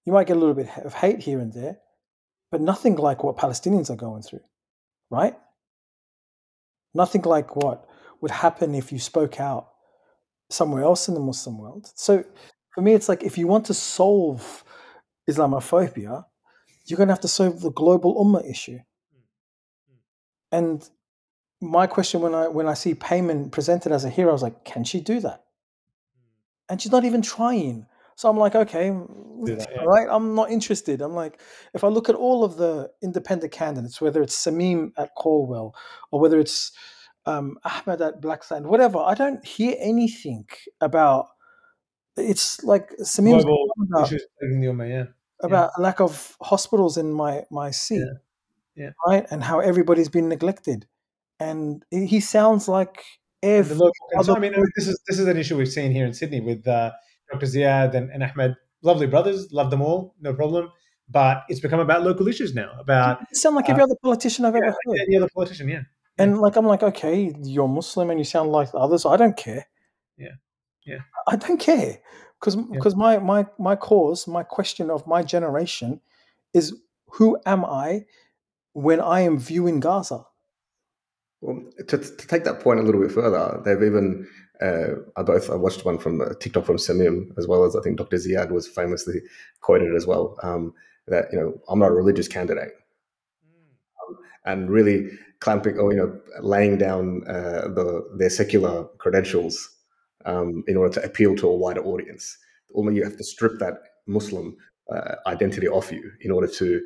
You might get a little bit of hate here and there, but nothing like what Palestinians are going through, right? Nothing like what would happen if you spoke out somewhere else in the Muslim world. So for me, it's like if you want to solve Islamophobia, you're going to have to solve the global ummah issue. And my question when I see Payman presented as a hero, I was like, can she do that? And she's not even trying. So I'm like, okay, right? I'm not interested. I'm like, if I look at all of the independent candidates, whether it's Samim at Caldwell or whether it's Ahmed at Blacksand, whatever, I don't hear anything about. It's like Samim's about a lack of hospitals in my seat, right? And how everybody's been neglected. And he sounds like every other. I mean, this is an issue we've seen here in Sydney with Dr. Ziad and Ahmed. Lovely brothers, love them all, no problem. But it's become about local issues now. About you sound like every other politician I've ever heard. Any other politician, yeah. And like I'm like, okay, you're Muslim and you sound like the others. I don't care. Yeah. I don't care because my cause, my question of my generation, is who am I when I am viewing Gaza? Well, to take that point a little bit further, they've even I watched one from TikTok from Samim, as well as I think Dr. Ziad was famously quoted as well, that I'm not a religious candidate, and really clamping or laying down their secular credentials in order to appeal to a wider audience. Only you have to strip that Muslim identity off you in order to.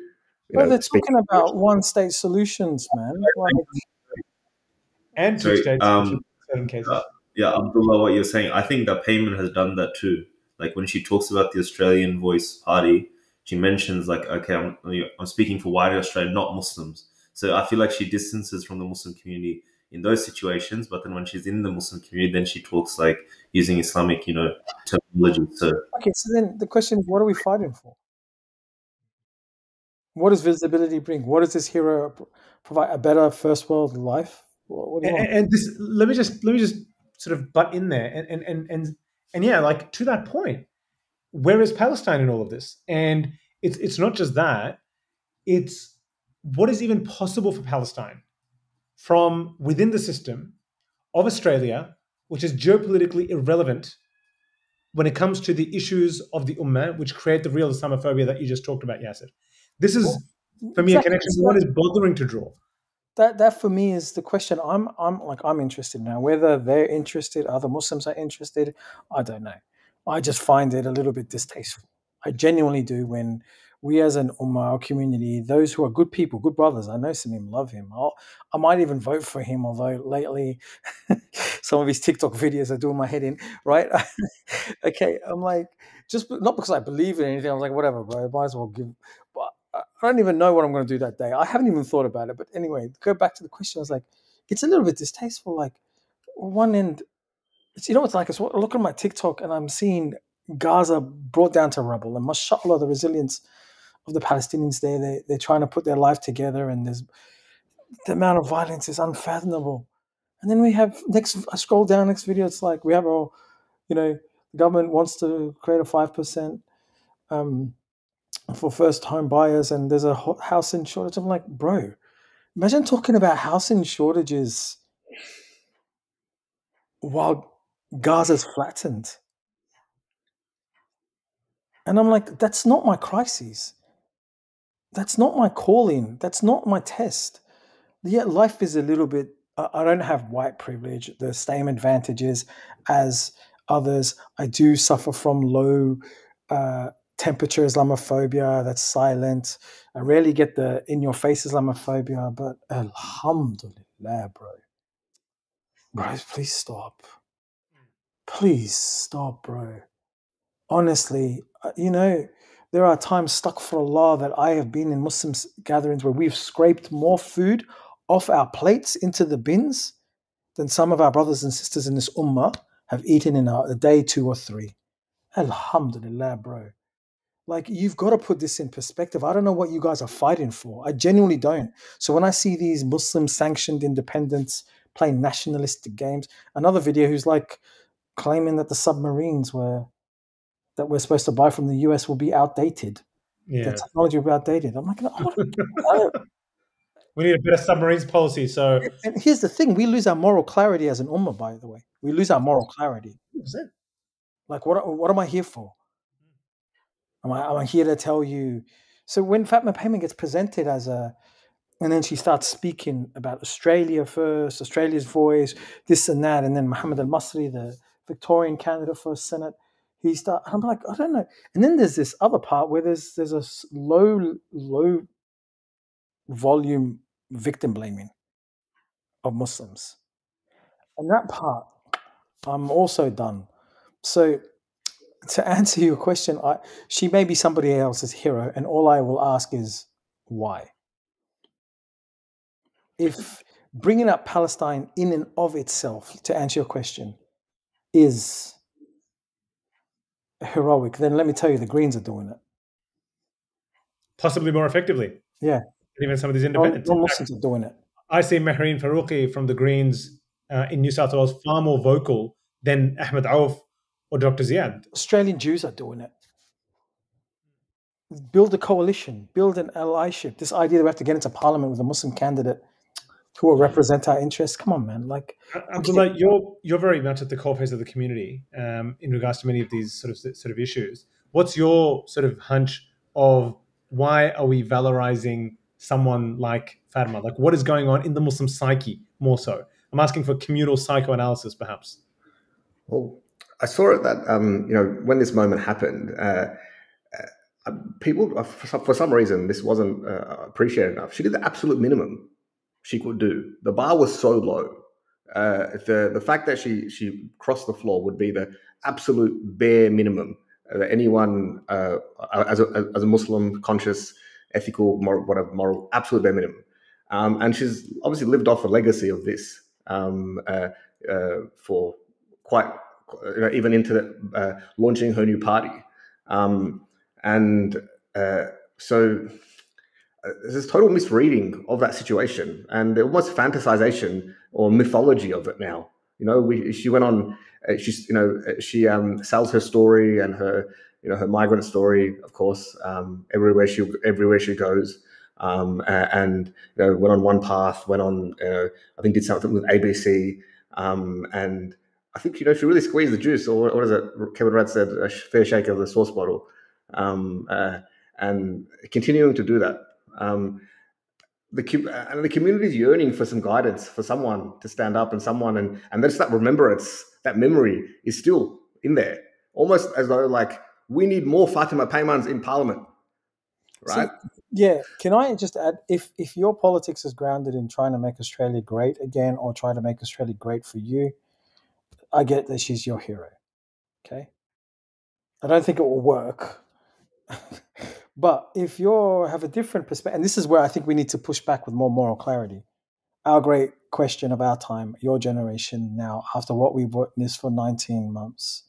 They're talking about one-state solutions, man. And two-state solutions in certain cases. Abdullah, what you're saying, I think that Payman has done that too. Like when she talks about the Australian Voice Party, she mentions like, okay, I'm speaking for wider Australia, not Muslims. So I feel like she distances from the Muslim community in those situations, but then when she's in the Muslim community, then she talks like using Islamic, terminology. So then the question is, what are we fighting for? What does visibility bring? What does this hero provide? A better first world life? What do you want? And this, let me just sort of butt in there, and yeah, like to that point, where is Palestine in all of this? And it's not just that; it's what is even possible for Palestine from within the system of Australia, which is geopolitically irrelevant when it comes to the issues of the ummah, which create the real Islamophobia that you just talked about, Yassir. This is, for me, a connection to what is bothering to draw. That for me is the question. I'm interested now. Whether they're interested, other Muslims are interested, I don't know. I just find it a little bit distasteful. I genuinely do. When we as an ummah, our community, those who are good people, good brothers, I know some of them love him. I might even vote for him, although lately some of his TikTok videos are doing my head in, right? Okay, I'm like, just not because I believe in anything. I was like, whatever, bro, might as well give. But I don't even know what I'm going to do that day. I haven't even thought about it. But anyway, go back to the question. I was like, it's a little bit distasteful. Like, on one end, it's like I look at my TikTok and I'm seeing Gaza brought down to rubble, and mashallah, the resilience of the Palestinians there. They're trying to put their life together, and the amount of violence is unfathomable. And then we have I scroll down next video. It's like we have the government wants to create a 5% for first home buyers, and there's a housing shortage. I'm like, bro, imagine talking about housing shortages while Gaza's flattened. And I'm like, that's not my crisis. That's not my calling. That's not my test. Yeah, life is a little bit, I don't have white privilege, the same advantages as others. I do suffer from low temperature Islamophobia that's silent. I rarely get the in-your-face Islamophobia, but alhamdulillah, bro. Bro, please stop. Please stop, bro. Honestly, there are times, stuck for Allah, that I have been in Muslim gatherings where we've scraped more food off our plates into the bins than some of our brothers and sisters in this ummah have eaten in a day, 2 or 3. Alhamdulillah, bro. Like, you've got to put this in perspective. I don't know what you guys are fighting for. I genuinely don't. So when I see these Muslim-sanctioned independents playing nationalistic games, another video who's like claiming that the submarines that we're supposed to buy from the US will be outdated. Yeah. The technology will be outdated. I'm like, we need a better submarines policy. So, and here's the thing: we lose our moral clarity as an ummah. By the way, we lose our moral clarity. 100%. Like, what am I here for? Am I here to tell you? So when Fatima Payman gets presented as and then she starts speaking about Australia first, Australia's voice, this and that, and then Mohammed Al-Masri, the Victorian candidate for Senate, I'm like, I don't know. And then there's this other part where there's a low volume victim blaming of Muslims. And that part, I'm also done. So to answer your question, she may be somebody else's hero, and all I will ask is why. If bringing up Palestine in and of itself, to answer your question, is heroic, then let me tell you, the Greens are doing it. Possibly more effectively. Yeah. And even some of these independents. Non-Muslims are doing it. I see Mehreen Farouqi from the Greens in New South Wales far more vocal than Ahmed Auf or Dr. Ziad. Australian Jews are doing it. Build a coalition, build an allyship. This idea that we have to get into parliament with a Muslim candidate who will represent our interests. Come on, man. Like, Abdullah, you're very much at the coalface of the community in regards to many of these sort of issues. What's your sort of hunch of why are we valorizing someone like Fatima? Like, what is going on in the Muslim psyche more so? I'm asking for communal psychoanalysis, perhaps. Well, I saw it that when this moment happened, people, for some reason, this wasn't appreciated enough. She did the absolute minimum she could do. The bar was so low. The fact that she crossed the floor would be the absolute bare minimum that anyone, as a Muslim, conscious, ethical, moral, absolute bare minimum. And she's obviously lived off a legacy of this for quite, even into launching her new party. So there's this total misreading of that situation and almost fantasization or mythology of it now. She went on, she sells her story and her migrant story, of course, everywhere she goes. And went on one path, went on, I think did something with ABC. And I think, she really squeezed the juice, or what is it? Kevin Rudd said, a fair shake of the sauce bottle. And continuing to do that. The community is yearning for some guidance, for someone to stand up and there's that remembrance, that memory is still in there, almost as though like we need more Fatima Paymans in Parliament, right? So, yeah. Can I just add, if your politics is grounded in trying to make Australia great again, or trying to make Australia great for you, I get that she's your hero. Okay. I don't think it will work. But if you have a different perspective, and this is where I think we need to push back with more moral clarity. Our great question of our time, your generation now, after what we've witnessed for 19 months,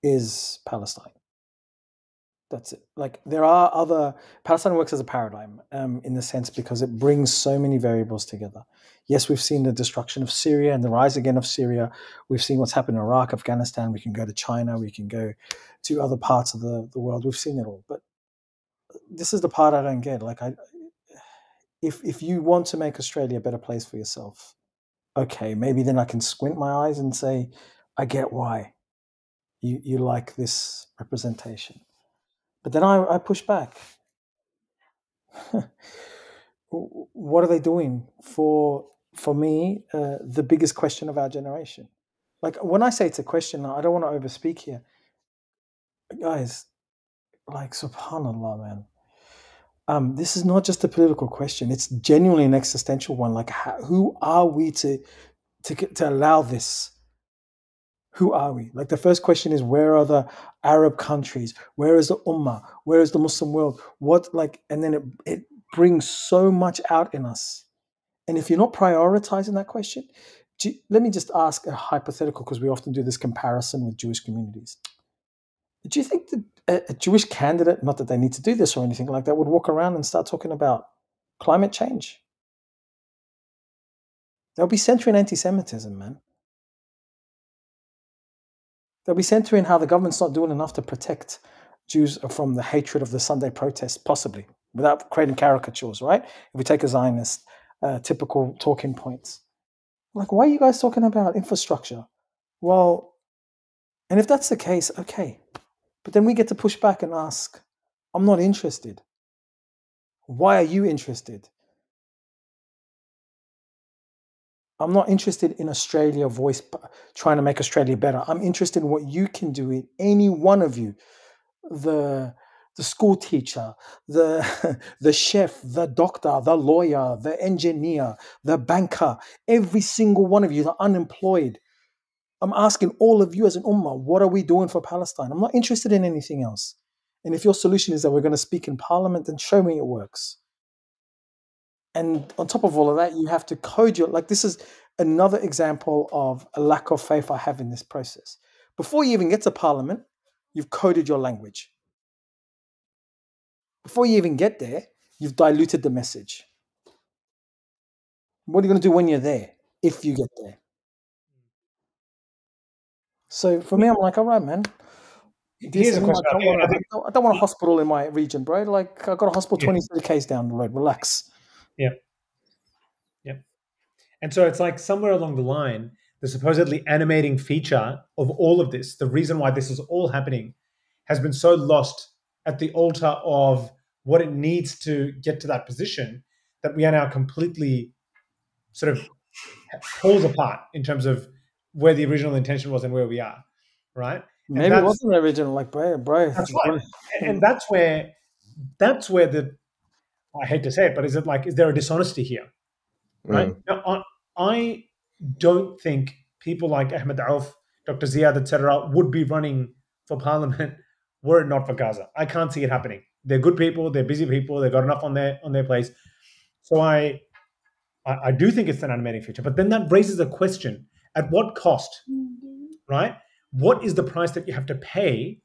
is Palestine. That's it. Like, there are Palestine works as a paradigm in the sense because it brings so many variables together. Yes, we've seen the destruction of Syria and the rise again of Syria. We've seen what's happened in Iraq, Afghanistan. We can go to China. We can go to other parts of the world. We've seen it all. But this is the part I don't get. Like, if you want to make Australia a better place for yourself, okay, maybe then I can squint my eyes and say, I get why you like this representation. But then I push back. What are they doing for me, the biggest question of our generation? Like, when I say it's a question, I don't want to overspeak here. Guys, like, subhanAllah, man. This is not just a political question. It's genuinely an existential one. Like, who are we to allow this? Who are we? Like, the first question is, where are the Arab countries? Where is the ummah? Where is the Muslim world? And then it brings so much out in us. And if you're not prioritizing that question, let me just ask a hypothetical, because we often do this comparison with Jewish communities. Do you think that a Jewish candidate, not that they need to do this or anything like that, would walk around and start talking about climate change? They'll be centering anti-Semitism, man. They'll be centering how the government's not doing enough to protect Jews from the hatred of the Sunday protests, possibly, without creating caricatures, right? If we take a Zionist, typical talking points. Like, why are you guys talking about infrastructure? Well, and if that's the case, okay. But then we get to push back and ask, I'm not interested. Why are you interested? I'm not interested in Australia voice trying to make Australia better. I'm interested in what you can do, in any one of you. The school teacher, the the chef, the doctor, the lawyer, the engineer, the banker, every single one of you, the unemployed. I'm asking all of you as an ummah, what are we doing for Palestine? I'm not interested in anything else. And if your solution is that we're going to speak in parliament, then show me it works. And on top of all of that, you have to code your, like, this is another example of a lack of faith I have in this process. Before you even get to parliament, you've coded your language. Before you even get there, you've diluted the message. What are you going to do when you're there, if you get there? So for me, I'm like, all right, man. Here's a question. I don't want a hospital in my region, bro. Like, I've got a hospital 23 k's down the road. Relax. Yeah. Yeah. And so it's like somewhere along the line, the supposedly animating feature of all of this, the reason why this is all happening, has been so lost at the altar of what it needs to get to that position that we are now completely sort of pulls apart in terms of where the original intention was and where we are, right? Maybe it wasn't the original, like, bro. That's right. And that's where the, I hate to say it, but is there a dishonesty here, right? Now, I don't think people like Ahmed Auf, Dr. Ziad, etc., would be running for parliament were it not for Gaza. I can't see it happening. They're good people. They're busy people. They've got enough on their place. So I do think it's an animating feature. But then that raises a question: at what cost, right? What is the price that you have to pay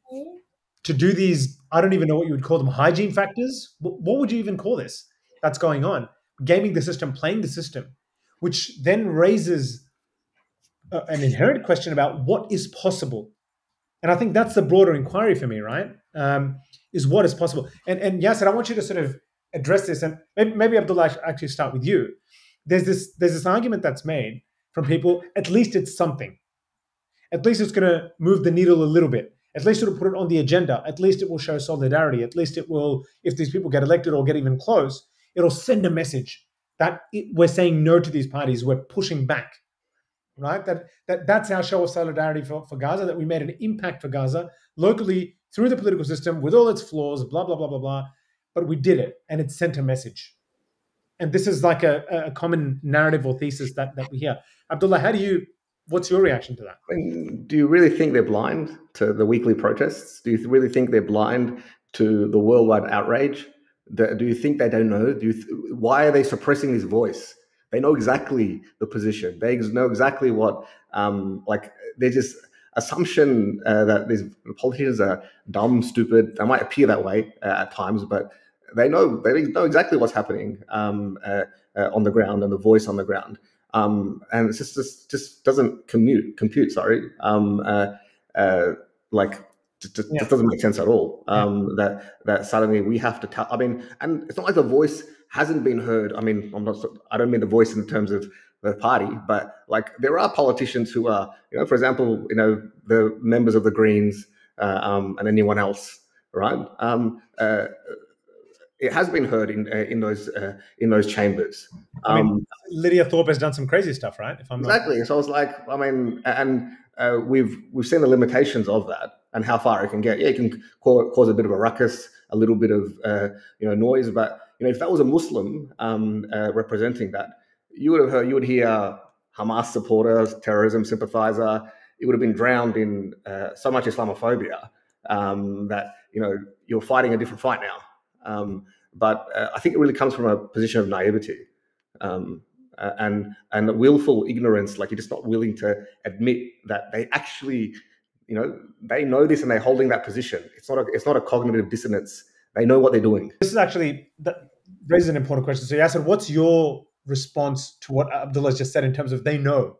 to do these? I don't even know what you would call them. Hygiene factors. What would you even call this? That's going on. Gaming the system, playing the system, which then raises an inherent question about what is possible. And I think that's the broader inquiry for me, right? Is what is possible. And Yassir, I want you to sort of address this, and maybe Abdullah, actually start with you. There's this argument that's made from people, at least it's something. At least it's going to move the needle a little bit. At least it'll put it on the agenda. At least it will show solidarity. At least it will, if these people get elected or get even close, it'll send a message that we're saying no to these parties. We're pushing back, right? That's our show of solidarity for Gaza, that we made an impact for Gaza locally through the political system with all its flaws, blah, blah, blah, blah, blah. But we did it, and it sent a message. And this is like a common narrative or thesis that we hear. Abdullah, what's your reaction to that? I mean, do you really think they're blind to the weekly protests? Do you really think they're blind to the worldwide outrage? Do you think they don't know? Why are they suppressing his voice? They know exactly the position. They know exactly what, they're just assumption that these politicians are dumb, stupid. They might appear that way at times, but they know exactly what's happening on the ground and the voice on the ground. And it just doesn't compute. Sorry, just doesn't make sense at all. That suddenly we have to tell. I mean, and it's not like the voice hasn't been heard. I mean, I don't mean the voice in terms of the party, but like there are politicians who are, for example, the members of the Greens and anyone else, right? It has been heard in those chambers. I mean, Lydia Thorpe has done some crazy stuff, right? If I'm exactly. So I was like, I mean, and we've seen the limitations of that and how far it can get. Yeah, it can cause a bit of a ruckus, a little bit of noise. But if that was a Muslim representing that, you would hear Hamas supporter, terrorism sympathizer. It would have been drowned in so much Islamophobia that you're fighting a different fight now. But I think it really comes from a position of naivety and willful ignorance. Like, you're just not willing to admit that they actually, they know this and they're holding that position. It's not a cognitive dissonance. They know what they're doing. This is actually that raises an important question. So, Yassir, what's your response to what Abdullah just said in terms of they know?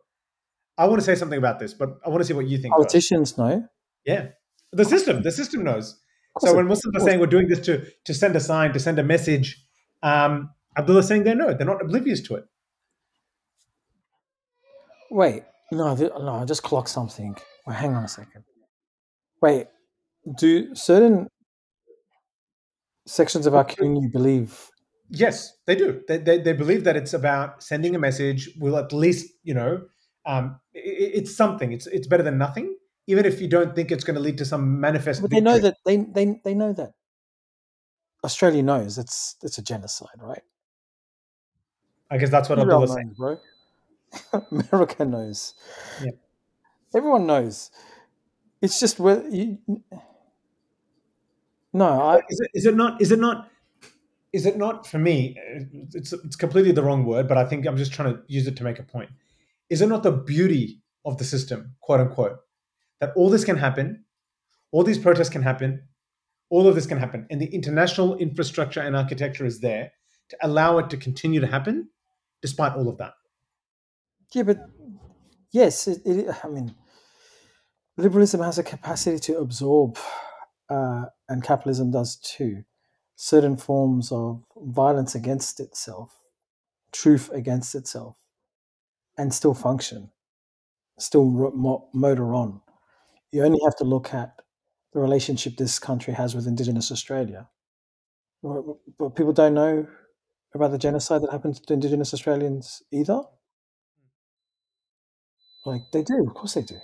I want to say something about this, but I want to see what you think. Politicians know. Yeah, the system knows. So when Muslims are saying we're doing this to send a sign, to send a message, Abdullah is saying they know. They're not oblivious to it. Wait, No, I just clocked something. Wait, hang on a second. Wait, do certain sections of our community believe? Yes, they do. They believe that it's about sending a message. Will at least it's something. It's better than nothing, even if you don't think it's going to lead to some manifest But they know victory. that they know that Australia knows it's a genocide, right? I guess that's what Israel Abdullah said. knows, bro. America knows. Yeah. Everyone knows. It's just whether you. No, Is it not? Is it not for me? It's completely the wrong word, but I think I'm just trying to use it to make a point. Is it not the beauty of the system, quote unquote, that all this can happen, all these protests can happen, all of this can happen, and the international infrastructure and architecture is there to allow it to continue to happen, despite all of that. yeah, but yes, I mean, liberalism has a capacity to absorb, and capitalism does too, certain forms of violence against itself, truth against itself, and still function, still motor on. You only have to look at the relationship this country has with Indigenous Australia. But people don't know about the genocide that happened to Indigenous Australians either. Like they do, of course they do.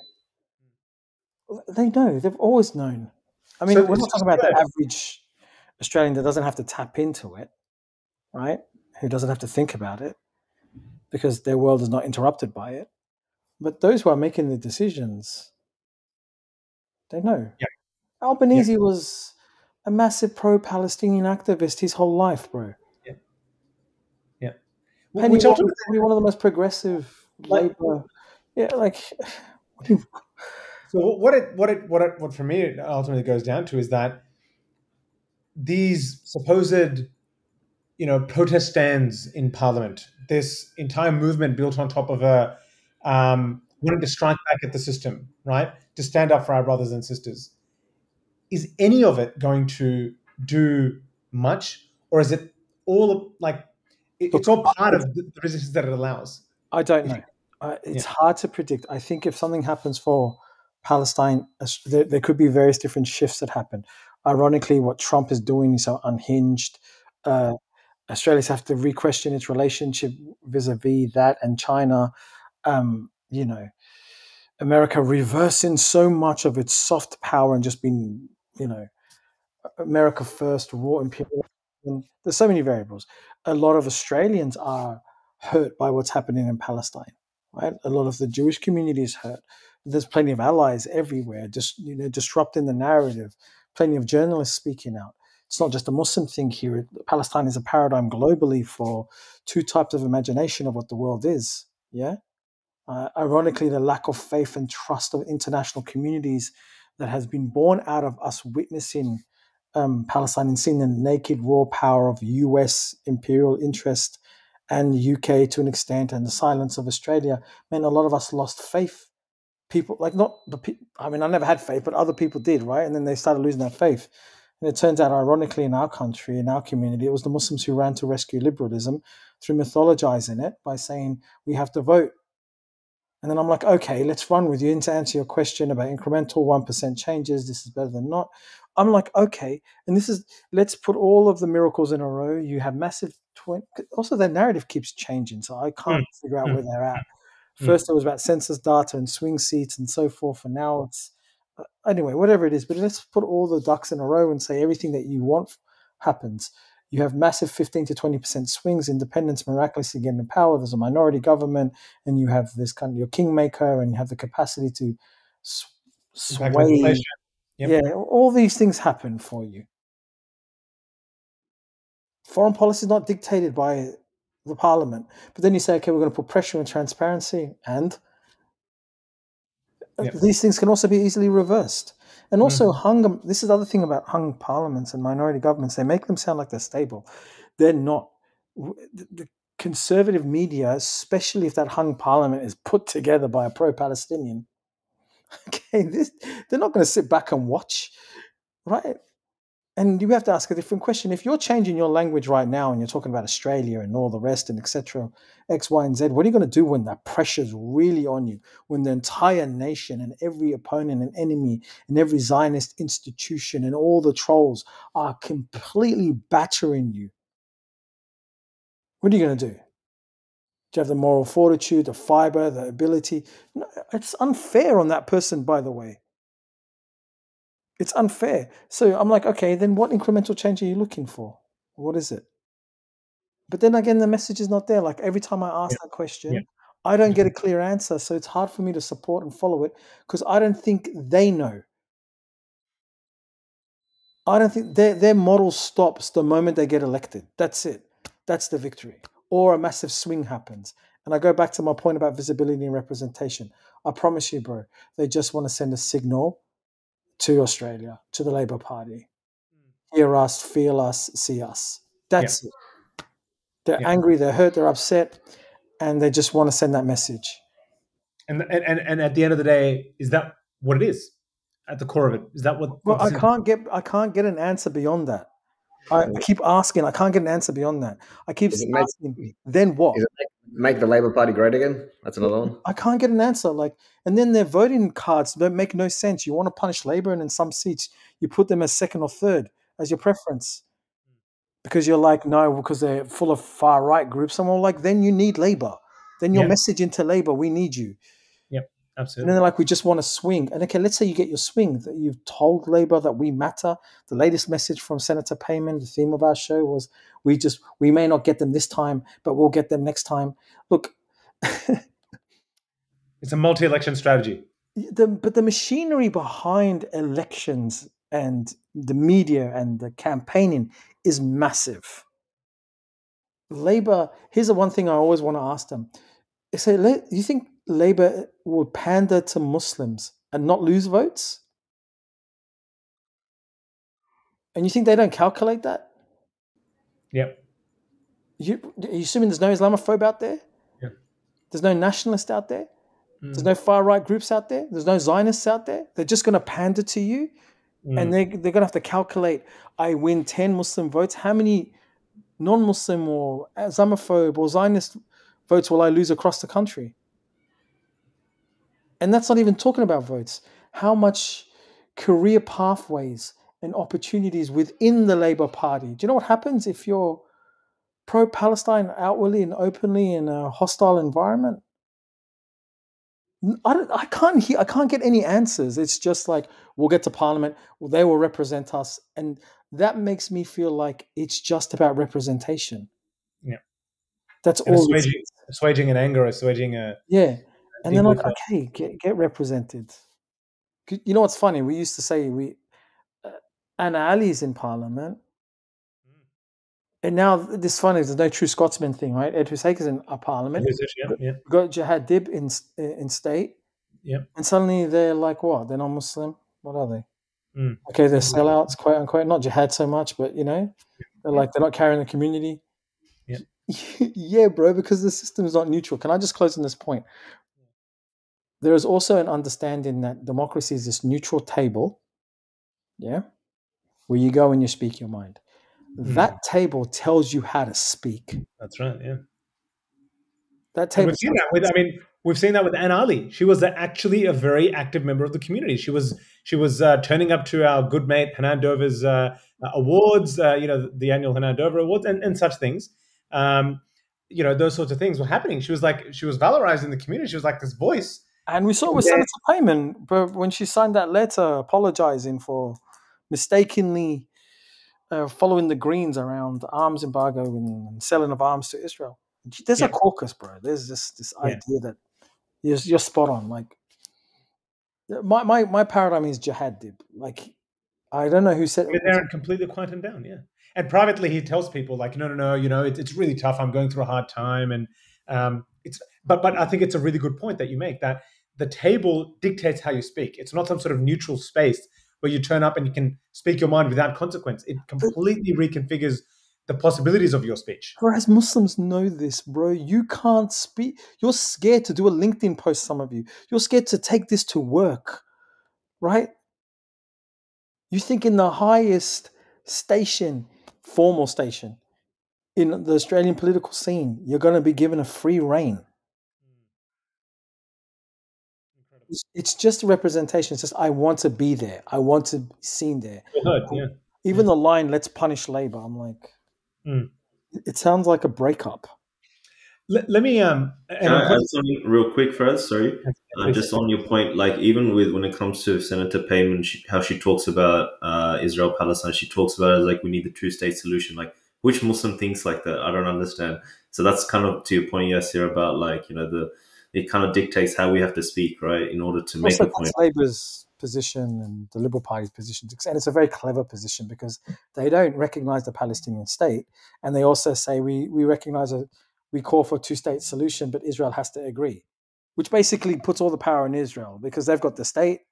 They know. They've always known. I mean, So we're it's not just talking about the average Australian that doesn't have to tap into it, right? Who doesn't have to think about it because their world is not interrupted by it. But those who are making the decisions, they know. yeah, Albanese was a massive pro-Palestinian activist his whole life, bro. yeah, yeah. Penny Which Wong ultimately, was probably one of the most progressive Labour. Yeah, like so what for me it ultimately goes down to is that these supposed protest stands in Parliament, this entire movement built on top of a wanting to strike back at the system, right? To stand up for our brothers and sisters. Is any of it going to do much, or is it all like it's all part of the resistance that it allows? I don't If know. yeah, It's hard to predict. I think if something happens for Palestine, there could be various different shifts that happen. Ironically, what Trump is doing is so unhinged. Uh, Australia's have to re-question its relationship vis-a-vis that and China. You know, America reversing so much of its soft power and just being, you know, America first, raw imperialism. There's so many variables. A lot of Australians are hurt by what's happening in Palestine, right? A lot of the Jewish community is hurt. There's plenty of allies everywhere, just disrupting the narrative. Plenty of journalists speaking out. It's not just a Muslim thing here. Palestine is a paradigm globally for two types of imagination of what the world is. Yeah. Ironically, the lack of faith and trust of international communities that has been born out of us witnessing Palestine and seeing the naked raw power of US imperial interest and UK to an extent, and the silence of Australia meant a lot of us lost faith. People like not the people. I mean, I never had faith, but other people did, right? And then they started losing that faith. And it turns out, ironically, in our country, in our community, it was the Muslims who ran to rescue liberalism through mythologizing it by saying we have to vote. And then I'm like, okay, let's run with you. And to answer your question about incremental 1% changes, this is better than not. I'm like, okay. And this is, let's put all of the miracles in a row. You have massive, also their narrative keeps changing. So I can't figure out where they're at. First, it was about census data and swing seats and so forth. And now it's, anyway, whatever it is. But let's put all the ducks in a row and say everything that you want happens. You have massive 15 to 20% swings, independents miraculously get in power. There's a minority government, and you have this kind of your kingmaker, and you have the capacity to sway. Yep. Yeah, all these things happen for you. Foreign policy is not dictated by the parliament. But then you say, okay, we're going to put pressure and transparency, and these things can also be easily reversed. And also this is the other thing about hung parliaments and minority governments. They make them sound like they're stable. They're not. The conservative media, especially if that hung parliament is put together by a pro-Palestinian, okay, they're not going to sit back and watch, right? And you have to ask a different question. If you're changing your language right now and you're talking about Australia and all the rest and etc., X, Y, and Z, what are you going to do when that pressure's really on you? When the entire nation and every opponent and enemy and every Zionist institution and all the trolls are completely battering you? What are you going to do? Do you have the moral fortitude, the fiber, the ability? No, it's unfair on that person, by the way. It's unfair. So I'm like, okay, then what incremental change are you looking for? What is it? But then again, the message is not there. Like every time I ask that question, I don't get a clear answer. So it's hard for me to support and follow it because I don't think they know. I don't think their model stops the moment they get elected. That's it. That's the victory. Or a massive swing happens. And I go back to my point about visibility and representation. I promise you, bro, they just want to send a signal to Australia, to the Labour Party. Hear us, feel us, see us. That's it. They're angry, they're hurt, they're upset, and they just want to send that message. And at the end of the day, is that what it is? At the core of it, is that what? Well, I can't get an answer beyond that. I keep asking. I can't get an answer beyond that. I keep asking. Then what? Make the Labour Party great again? That's another one. I can't get an answer. And then their voting cards don't make no sense. You want to punish Labour, and in some seats you put them as second or third as your preference because you're like, no, because they're full of far right groups. I'm all like, then you need Labour. Then your message into Labour, we need you. Yep, absolutely. And then they're like, we just want to swing. And okay, let's say you get your swing, that you've told Labour that we matter. The latest message from Senator Payman, the theme of our show was, we may not get them this time, but we'll get them next time. Look. It's a multi-election strategy. But the machinery behind elections and the media and the campaigning is massive. Labour, here's the one thing I always want to ask them. You think Labour will pander to Muslims and not lose votes? And you think they don't calculate that? Yep. Are you assuming there's no Islamophobe out there? Yeah. There's no nationalist out there? There's no far-right groups out there? There's no Zionists out there? They're just going to pander to you? And they're going to have to calculate, I win 10 Muslim votes. How many non-Muslim or Islamophobe or Zionist votes will I lose across the country? And that's not even talking about votes. How much career pathways and opportunities within the Labour Party? Do you know what happens if you're pro-Palestine outwardly and openly in a hostile environment? I can't get any answers. It's just like, we'll get to Parliament, they will represent us. And that makes me feel like it's just about representation. Yeah. That's all. Assuaging an anger, assuaging a... Yeah. And then like, okay, get represented. You know what's funny? We used to say Anna Ali's in Parliament. And now this funny, there's no true Scotsman thing, right? Ed Husaker's in a Parliament. We've got Jihad Dib in state. Yeah. And suddenly they're like, what? They're not Muslim? What are they? Okay, they're sellouts, quote unquote. Not jihad so much, but they're like, they're not carrying the community. Yeah. Yeah, bro, because the system is not neutral. Can I just close on this point? There is also an understanding that democracy is this neutral table, where you go and you speak your mind. That table tells you how to speak. That's right, yeah. That table. We've seen that with Anna Ali. She was actually a very active member of the community. She was turning up to our good mate Hanan Dover's awards, the annual Hanan Dover Awards and such things. Those sorts of things were happening. She was valorizing the community. She was like this voice. And we saw it with Senator Payman, but when she signed that letter apologizing for mistakenly following the Greens around arms embargo and selling of arms to Israel. There's a caucus, bro. There's just this idea that you're spot on. Like my paradigm is Jihad Dib. Like I don't know who said it. There and completely quiet him down, yeah. And privately he tells people like, no, it's really tough. I'm going through a hard time, and but I think it's a really good point that you make, that the table dictates how you speak. It's not some sort of neutral space where you turn up and you can speak your mind without consequence. It completely reconfigures the possibilities of your speech. Whereas Muslims know this, bro. You can't speak. You're scared to do a LinkedIn post, some of you. You're scared to take this to work, right? You think in the highest station, formal station in the Australian political scene, you're going to be given a free rein. It's just a representation. It's just, I want to be there. I want to be seen there. Yeah. Even the line, let's punish Labor, I'm like, it sounds like a breakup. Let me Can I add something real quick, Faraz? Sorry, just on your point, like even with when it comes to Senator Payman, how she talks about Israel Palestine, she talks about it as like we need the two-state solution. Like, which Muslim thinks like that? I don't understand. So that's kind of to your point, Yassir, about like it kind of dictates how we have to speak, right, in order to make a point. That's Labour's position and the Liberal Party's position, and it's a very clever position because they don't recognise the Palestinian state, and they also say we recognise we call for a two-state solution, but Israel has to agree, which basically puts all the power in Israel because they've got the state.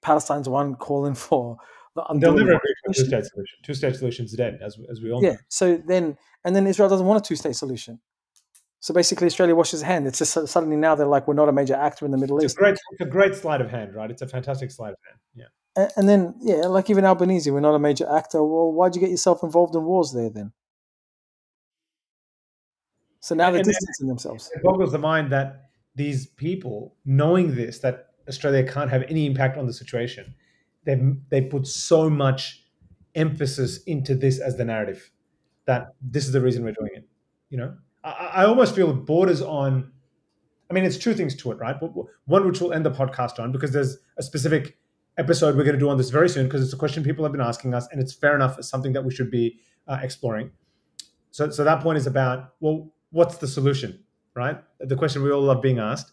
Palestine's one calling for the they'll never agree for a two-state solution. Two-state solution's dead, as we all know. Yeah. So then Israel doesn't want a two-state solution. So basically, Australia washes its hand. It's just suddenly now they're like, we're not a major actor in the Middle East. It's a great sleight of hand, right? It's a fantastic sleight of hand. Yeah. And then, like even Albanese, we're not a major actor. Well, why'd you get yourself involved in wars there then? So now they're distancing themselves. It boggles the mind that these people, knowing this, that Australia can't have any impact on the situation, they put so much emphasis into this as the narrative, that this is the reason we're doing it. I almost feel it borders on, I mean, it's two things to it, right? One which we'll end the podcast on, because there's a specific episode we're going to do on this very soon, because it's a question people have been asking us, and it's fair enough. It's something that we should be exploring. So that point is about, well, what's the solution, right? The question we all love being asked,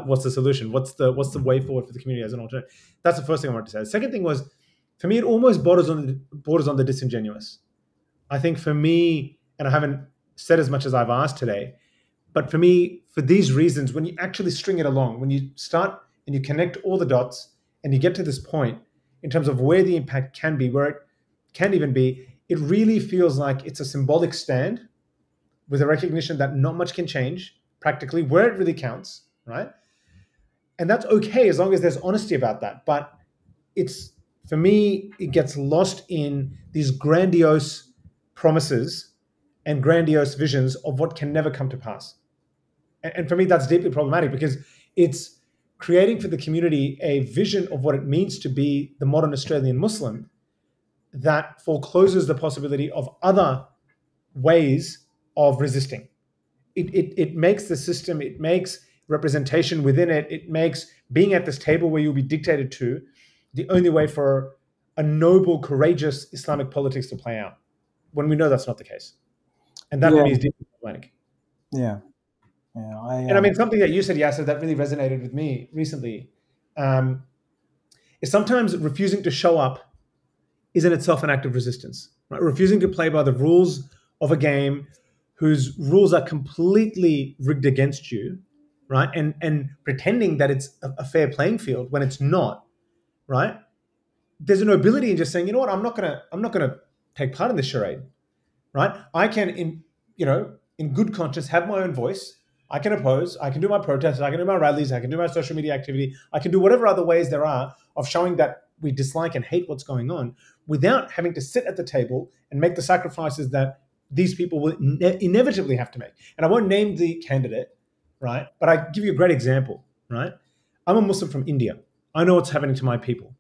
what's the solution? What's the way forward for the community as an alternative? That's the first thing I wanted to say. The second thing was, for me, it almost borders on the disingenuous. I think for me, and I haven't said as much as I've asked today, but for me, for these reasons, when you actually string it along, when you start and you connect all the dots and you get to this point in terms of where the impact can be, where it can even be, it really feels like it's a symbolic stand with a recognition that not much can change practically where it really counts, right? And that's okay as long as there's honesty about that. But for me, it gets lost in these grandiose promises and grandiose visions of what can never come to pass. And for me, that's deeply problematic, because it's creating for the community a vision of what it means to be the modern Australian Muslim that forecloses the possibility of other ways of resisting. It makes the system, it makes representation within it, it makes being at this table where you'll be dictated to the only way for a noble, courageous Islamic politics to play out, when we know that's not the case. And that for me is deeply problematic. Yeah. And I mean, something that you said, Yassir, that really resonated with me recently, is sometimes refusing to show up is in itself an act of resistance, right? Refusing to play by the rules of a game whose rules are completely rigged against you, right? And pretending that it's a fair playing field when it's not, right? There's a nobility in just saying, you know what, I'm not gonna take part in this charade, right? I can, in good conscience, have my own voice. I can oppose, I can do my protests, I can do my rallies, I can do my social media activity, I can do whatever other ways there are of showing that we dislike and hate what's going on, without having to sit at the table and make the sacrifices that these people will inevitably have to make. And I won't name the candidate, right? But I give you a great example, right? I'm a Muslim from India. I know what's happening to my people,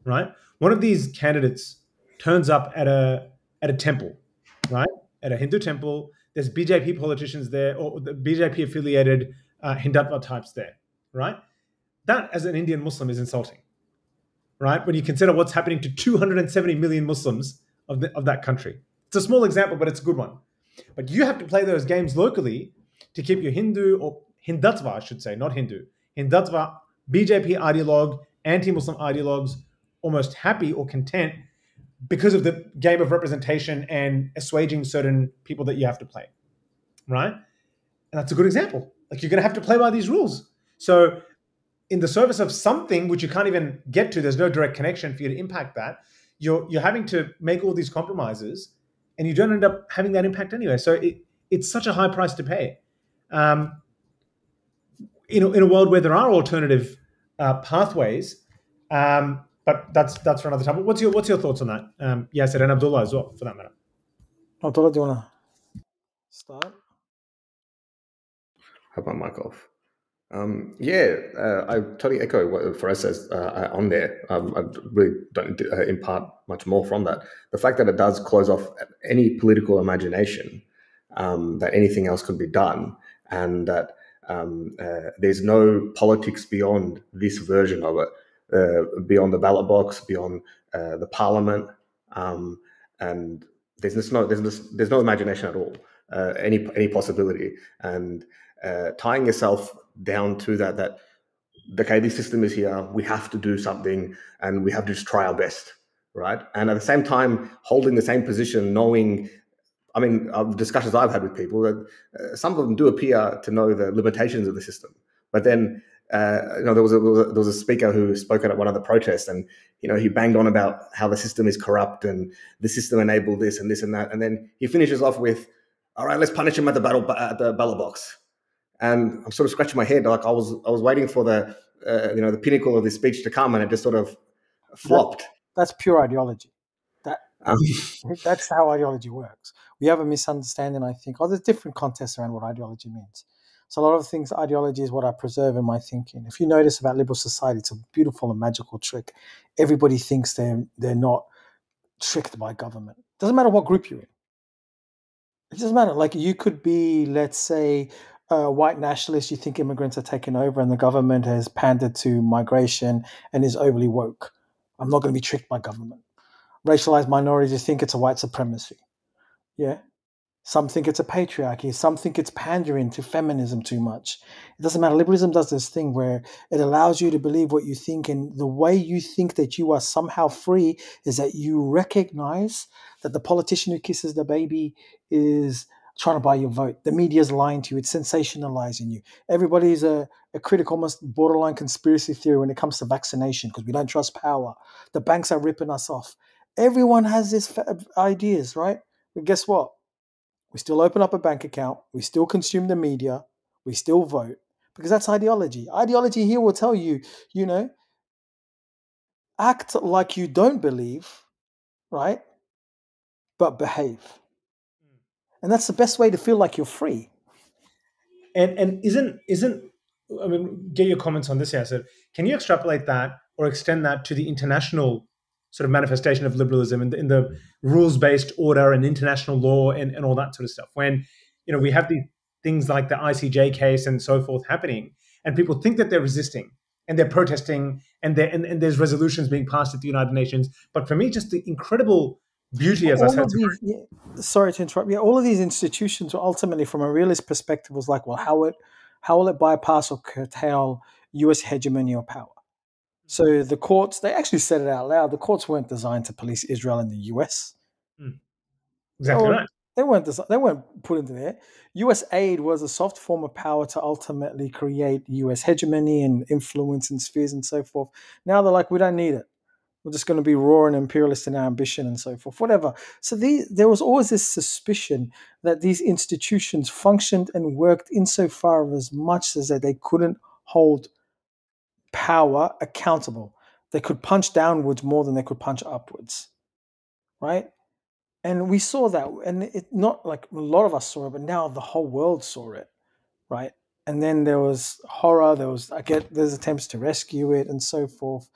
right? One of these candidates turns up at a temple, right? At a Hindu temple. There's BJP politicians there, or the BJP affiliated Hindutva types there, right? That, as an Indian Muslim, is insulting, right? When you consider what's happening to 270 million Muslims of that country. It's a small example, but it's a good one. But you have to play those games locally to keep your Hindu, or Hindutva, I should say, not Hindu, Hindutva, BJP ideologue, anti-Muslim ideologues almost happy or content because of the game of representation and assuaging certain people that you have to play, right? And that's a good example. Like, you're going to have to play by these rules. So in the service of something which you can't even get to, there's no direct connection for you to impact that, you're having to make all these compromises, and you don't end up having that impact anyway. So it's such a high price to pay. In a world where there are alternative pathways, But that's for another time. What's your thoughts on that? Yassir and Abdullah as well, for that matter. Abdullah, do you want to start? Have my mic off. I totally echo what Faraz says on there. I really don't impart much more from that. The fact that it does close off any political imagination, that anything else could be done, and that there's no politics beyond this version of it, beyond the ballot box, beyond the parliament, and there's no imagination at all, any possibility, and tying yourself down to that okay, this system is here, we have to do something, and we have to just try our best, right? And at the same time, holding the same position, knowing, I mean, discussions I've had with people, that some of them do appear to know the limitations of the system. But then, there was a speaker who spoke at one of the protests, and he banged on about how the system is corrupt and the system enabled this and this and that, and then he finishes off with, "All right, let's punish him at the ballot box." And I'm sort of scratching my head, like I was waiting for the the pinnacle of this speech to come, and it just sort of flopped. That's pure ideology. That's how ideology works. We have a misunderstanding, I think. There's different contests around what ideology means. So a lot of things, ideology is what I preserve in my thinking. If you notice about liberal society, it's a beautiful and magical trick. Everybody thinks they're not tricked by government. Doesn't matter what group you're in. It doesn't matter. Like, you could be, let's say, a white nationalist. You think immigrants are taking over and the government has pandered to migration and is overly woke. I'm not going to be tricked by government. Racialized minorities think it's a white supremacy. Yeah. Some think it's a patriarchy. Some think it's pandering to feminism too much. It doesn't matter. Liberalism does this thing where it allows you to believe what you think, and the way you think that you are somehow free is that you recognize that the politician who kisses the baby is trying to buy your vote. The media is lying to you. It's sensationalizing you. Everybody's a critic, almost borderline conspiracy theory when it comes to vaccination because we don't trust power. The banks are ripping us off. Everyone has these ideas, right? But guess what? We still open up a bank account. We still consume the media. We still vote because that's ideology. Ideology here will tell you, act like you don't believe, right? But behave. And that's the best way to feel like you're free. And isn't I mean, get your comments on this, Yassir. Can you extrapolate that or extend that to the international sort of manifestation of liberalism in the rules-based order and international law and all that sort of stuff? When we have these things like the ICJ case and so forth happening, and people think that they're resisting and they're protesting, and there's resolutions being passed at the United Nations. But for me, just the incredible beauty, as I said. Sorry to interrupt. Yeah, all of these institutions, ultimately, from a realist perspective, was like, well, how will it bypass or curtail U.S. hegemony or power? So the courts, they actually said it out loud. The courts weren't designed to police Israel and the U.S. Exactly right. They weren't put into there. U.S. aid was a soft form of power to ultimately create U.S. hegemony and influence in spheres and so forth. Now they're like, we don't need it. We're just going to be raw and imperialist in our ambition and so forth, whatever. So there was always this suspicion that these institutions functioned and worked insofar as much as that they couldn't hold power accountable. They could punch downwards more than they could punch upwards, right? And we saw that, and it not like a lot of us saw it, but now the whole world saw it, right? And then there was horror. There's attempts to rescue it and so forth.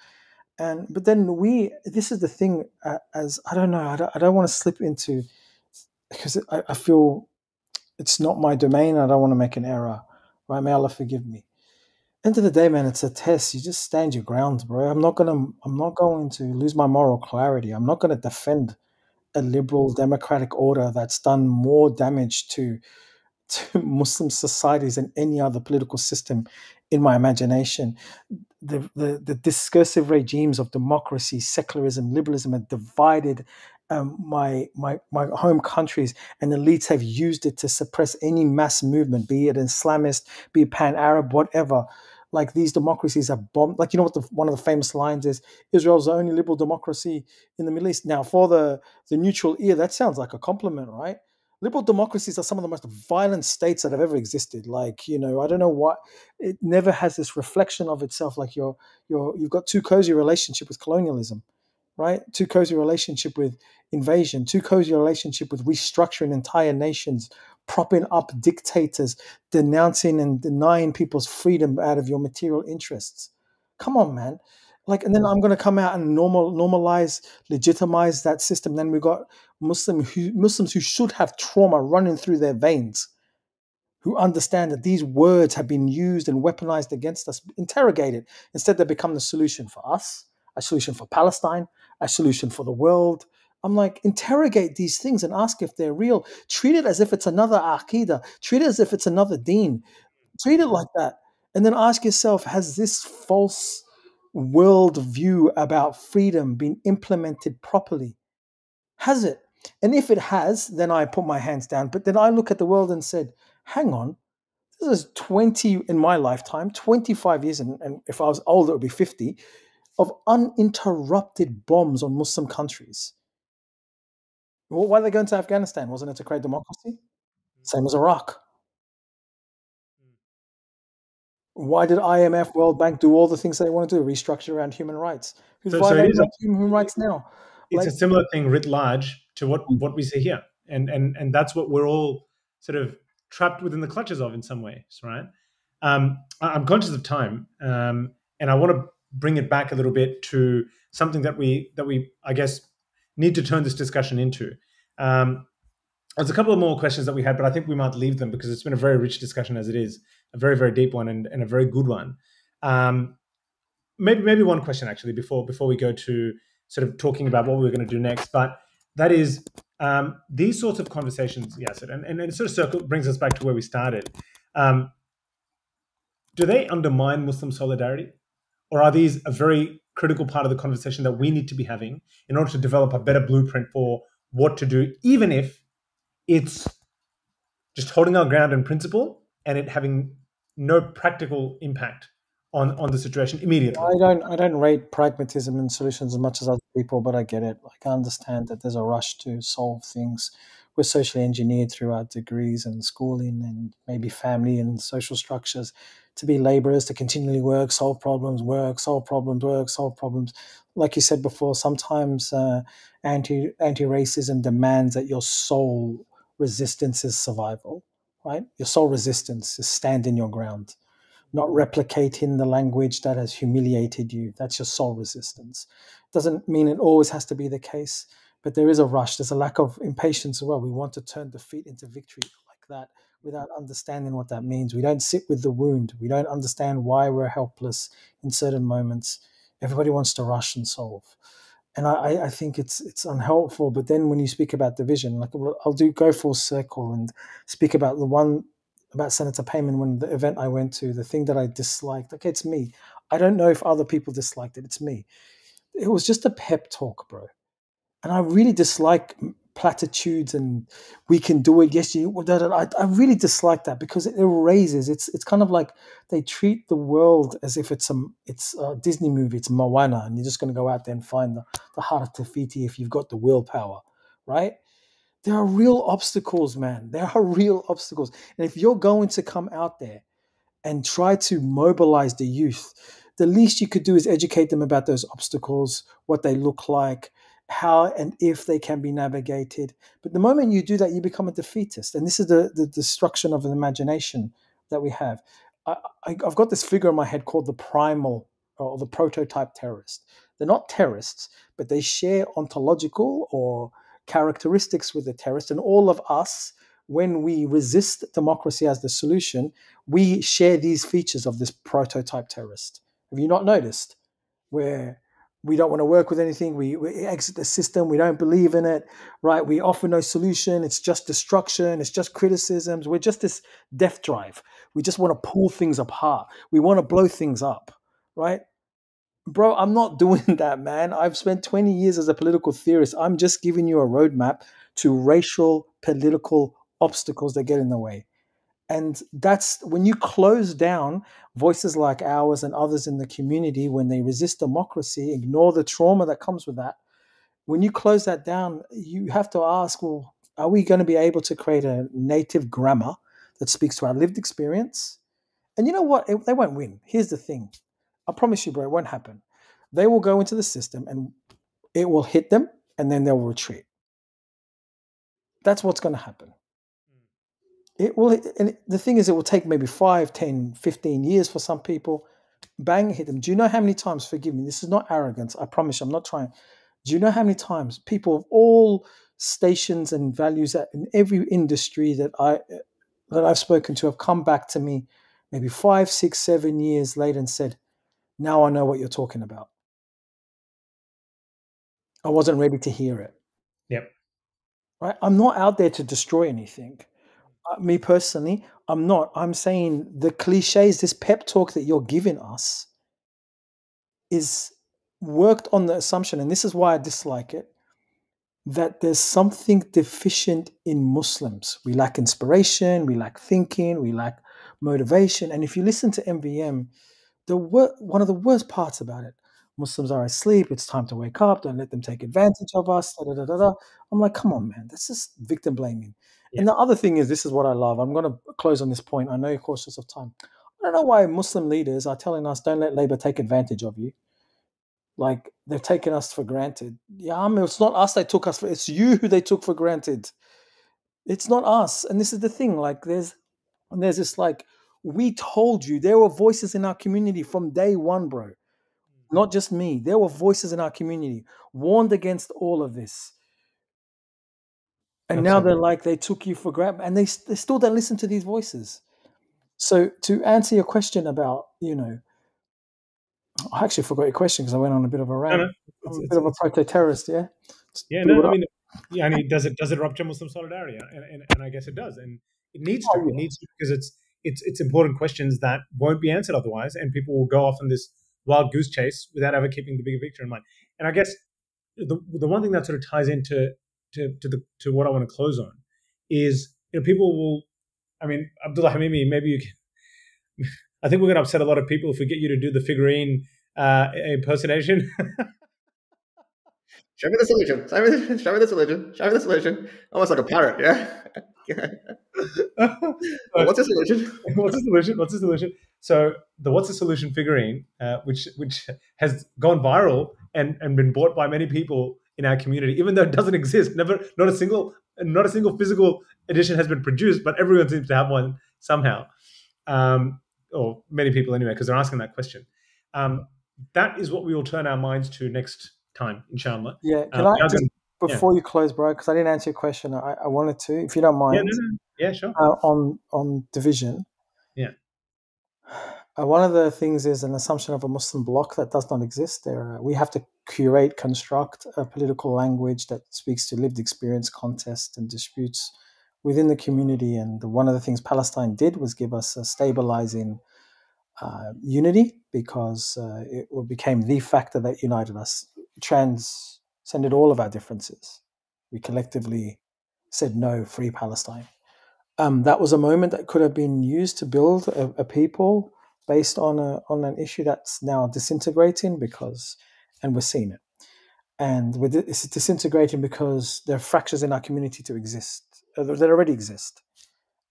But then this is the thing, as I don't know, I don't want to slip into, because I feel it's not my domain. I don't want to make an error, right? May Allah forgive me. End of the day, man, it's a test. You just stand your ground, bro. I'm not going to lose my moral clarity. I'm not going to defend a liberal democratic order that's done more damage to Muslim societies than any other political system in my imagination. The discursive regimes of democracy, secularism, liberalism have divided my home countries, and elites have used it to suppress any mass movement, be it Islamist, be it pan-Arab, whatever. Like, these democracies are bombed. Like, what one of the famous lines is, Israel's the only liberal democracy in the Middle East. Now, for the neutral ear, that sounds like a compliment, right? Liberal democracies are some of the most violent states that have ever existed. Like, you know, I don't know what, it never has this reflection of itself. Like you've got too cozy relationship with colonialism, right? Too cozy relationship with invasion, too cozy relationship with restructuring entire nations, propping up dictators, denouncing and denying people's freedom out of your material interests. Come on, man. Like, and then I'm going to come out and normalize, legitimize that system. Then we've got Muslims who should have trauma running through their veins, who understand that these words have been used and weaponized against us, interrogated. Instead, they become the solution for us, a solution for Palestine, a solution for the world. I'm like, interrogate these things and ask if they're real. Treat it as if it's another aqidah. Treat it as if it's another deen. Treat it like that. And then ask yourself, has this false world view about freedom been implemented properly? Has it? And if it has, then I put my hands down. But then I look at the world and said, hang on, this is 20 in my lifetime, 25 years, and if I was older, it would be 50, of uninterrupted bombs on Muslim countries. Well, why are they going to Afghanistan? Wasn't it to create democracy? Same as Iraq. Why did IMF, World Bank do all the things they want to do, restructure around human rights? Who's violating human rights now? It's a similar thing writ large to what we see here. And that's what we're all sort of trapped within the clutches of in some ways, right? I'm conscious of time, and I want to bring it back a little bit to something that we I guess need to turn this discussion into. There's a couple of more questions that we had, but I think we might leave them because it's been a very rich discussion as it is, a very, very deep one and a very good one. Maybe one question actually before we go to sort of talking about what we're going to do next, but that is these sorts of conversations, Yassir, and it sort of brings us back to where we started. Do they undermine Muslim solidarity, or are these a very critical part of the conversation that we need to be having in order to develop a better blueprint for what to do, even if it's just holding our ground in principle and it having no practical impact on the situation immediately? I don't rate pragmatism and solutions as much as other people, but I get it. Like, I understand that there's a rush to solve things. We're socially engineered through our degrees and schooling and maybe family and social structures to be laborers, to continually work, solve problems, work, solve problems, work, solve problems. Like you said before, sometimes anti-racism demands that your sole resistance is survival, right? Your sole resistance is standing your ground, not replicating the language that has humiliated you. That's your sole resistance. Doesn't mean it always has to be the case, but there is a rush. There's a lack of impatience as well. We want to turn defeat into victory like that without understanding what that means. We don't sit with the wound. We don't understand why we're helpless in certain moments. Everybody wants to rush and solve. And I think it's unhelpful. But then when you speak about division, like I'll go full circle and speak about the one about Senator Payman. When the event I went to, the thing that I disliked, okay, it's me. I don't know if other people disliked it. It's me. It was just a pep talk, bro. And I really dislike platitudes and we can do it. Yes, you. I really dislike that because it erases. It's kind of like they treat the world as if it's a Disney movie. It's Moana, and you're just going to go out there and find the heart of Tafiti if you've got the willpower, right? There are real obstacles, man. There are real obstacles. And if you're going to come out there and try to mobilize the youth, the least you could do is educate them about those obstacles, what they look like, how and if they can be navigated. But the moment you do that, you become a defeatist. And this is the destruction of an imagination that we have. I've got this figure in my head called the primal or the prototype terrorist. They're not terrorists, but they share ontological or characteristics with the terrorist. And all of us, when we resist democracy as the solution, we share these features of this prototype terrorist. Have you not noticed? Where we don't want to work with anything, we exit the system, we don't believe in it, right? We offer no solution, it's just destruction, it's just criticisms, we're just this death drive. We just want to pull things apart. We want to blow things up, right? Bro, I'm not doing that, man. I've spent 20 years as a political theorist. I'm just giving you a roadmap to racial political obstacles that get in the way. And that's when you close down voices like ours and others in the community, when they resist democracy, ignore the trauma that comes with that. When you close that down, you have to ask, well, Are we going to be able to create a native grammar that speaks to our lived experience? And you know what? They won't win. Here's the thing. I promise you, bro, it won't happen. They will go into the system and it will hit them and then they'll retreat. That's what's going to happen. It will, and the thing is, it will take maybe 5, 10, 15 years for some people. Bang, hit them. Do you know how many times, forgive me, this is not arrogance, I promise you, I'm not trying. Do you know how many times people of all stations and values in every industry that I've spoken to have come back to me maybe 5, 6, 7 years later and said, now I know what you're talking about. I wasn't ready to hear it. Yep. Right? I'm not out there to destroy anything. Me personally, I'm not. I'm saying the cliches, this pep talk that you're giving us is worked on the assumption, and this is why I dislike it, that there's something deficient in Muslims. We lack inspiration, we lack thinking, we lack motivation. And if you listen to MVM, one of the worst parts about it, Muslims are asleep, it's time to wake up, don't let them take advantage of us, da, da, da, da, da. I'm like, come on, man, this is victim blaming. Yeah. And the other thing is, this is what I love. I'm going to close on this point. I know you're cautious of time. I don't know why Muslim leaders are telling us, don't let Labour take advantage of you. Like, they've taken us for granted. Yeah, I mean, it's not us they took us for, it's you who they took for granted. It's not us. And this is the thing, like, there's this, like, we told you, there were voices in our community from day one, bro. Not just me. There were voices in our community warned against all of this. And now they're like, they took you for granted, and they still don't listen to these voices. So to answer your question about, I actually forgot your question because I went on a bit of a rant. I'm a bit of a proto-terrorist, yeah? Yeah, no, I mean, yeah, I mean, does it rupture Muslim solidarity? And I guess it does, and it needs to. It needs to, because it's important questions that won't be answered otherwise, and people will go off on this wild goose chase without ever keeping the bigger picture in mind. And I guess the one thing that sort of ties into to what I want to close on is, people will. I mean, Abdulah Hamimi, maybe you can. I think we're going to upset a lot of people if we get you to do the figurine impersonation. Show me the solution. Show me the solution. Show me the solution. Almost like a parrot, yeah? What's the solution? What's the solution? So the What's the Solution figurine, which has gone viral and been bought by many people in our community, even though it doesn't exist. Not a single physical edition has been produced, but everyone seems to have one somehow. Or many people anyway, because they're asking that question. That is what we will turn our minds to next time, inshallah. Yeah, can I just, before you close, bro, because I didn't answer your question, I wanted to, if you don't mind. Yeah, sure. On division. Yeah. One of the things is an assumption of a Muslim bloc that does not exist. We have to construct a political language that speaks to lived experience, contest, and disputes within the community. And one of the things Palestine did was give us a stabilizing unity, because it became the factor that united us, transcended all of our differences. We collectively said, no, free Palestine. That was a moment that could have been used to build a people based on an issue that's now disintegrating, and we're seeing it. And it's disintegrating because there are fractures in our community to exist, that already exist.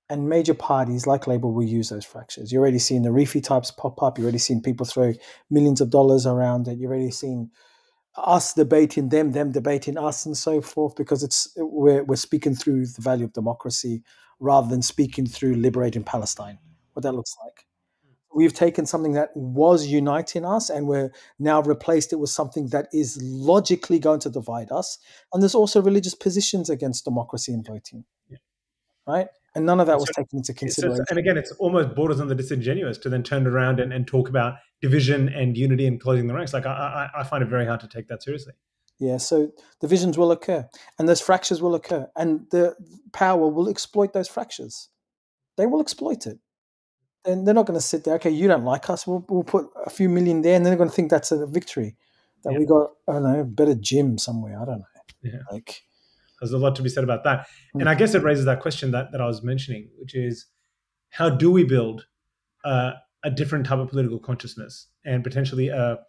And major parties like Labour will use those fractures. You're already seeing the Reefy types pop up. You're already seeing people throw millions of dollars around it. You're already seeing us debating them debating us, and so forth, because we're speaking through the value of democracy rather than speaking through liberating Palestine, what that looks like. We've taken something that was uniting us and we're now replaced it with something that is logically going to divide us. And there's also religious positions against democracy and voting, right? And none of that was taken into consideration. And again, it's almost borders on the disingenuous to then turn around and talk about division and unity and closing the ranks. Like, I find it very hard to take that seriously. Yeah, so divisions will occur and those fractures will occur, and the power will exploit those fractures. They will exploit it. And they're not going to sit there, okay, you don't like us, we'll put a few million there, and then they're going to think that's a victory, that we got, I don't know, a better gym somewhere. I don't know. Yeah. Like, there's a lot to be said about that. And I guess it raises that question that I was mentioning, which is, how do we build a different type of political consciousness and potentially a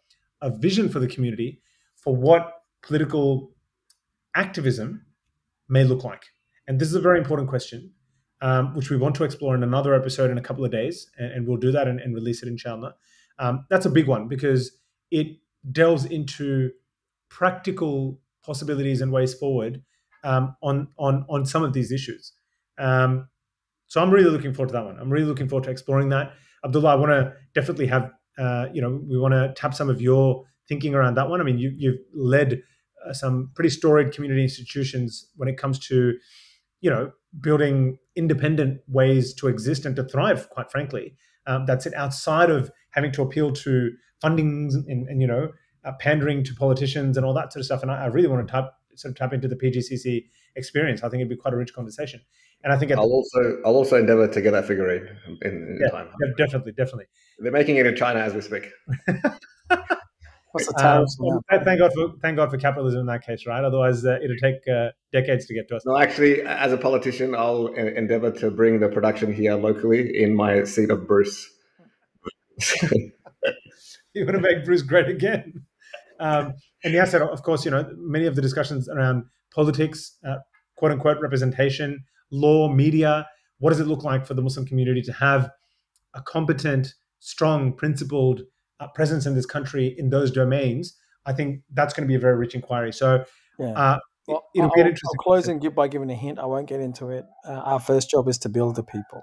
vision for the community for what political activism may look like? And this is a very important question, which we want to explore in another episode in a couple of days, and we'll do that and release it, inshallah. That's a big one because it delves into practical possibilities and ways forward on some of these issues. So I'm really looking forward to that one. I'm really looking forward to exploring that. Abdullah, I want to definitely have, we want to tap some of your thinking around that one. I mean, you've led some pretty storied community institutions when it comes to, building independent ways to exist and to thrive, quite frankly, that sit outside of having to appeal to fundings and pandering to politicians and all that sort of stuff. And I really want to tap into the PGCC experience. I think it'd be quite a rich conversation. And I think I'll also endeavor to get that figure in time. Definitely. They're making it in China as we speak. What's the tariffs? Thank God for capitalism in that case, right? Otherwise, it'll take decades to get to us. No, actually, as a politician, I'll endeavor to bring the production here locally in my seat of Bruce. You want to make Bruce great again. And yes, of course, many of the discussions around politics, quote unquote, representation, law, media, what does it look like for the Muslim community to have a competent, strong, principled presence in this country in those domains? I think that's going to be a very rich inquiry. So it'll be an interesting. I'll close by giving a hint. I won't get into it. Our first job is to build the people.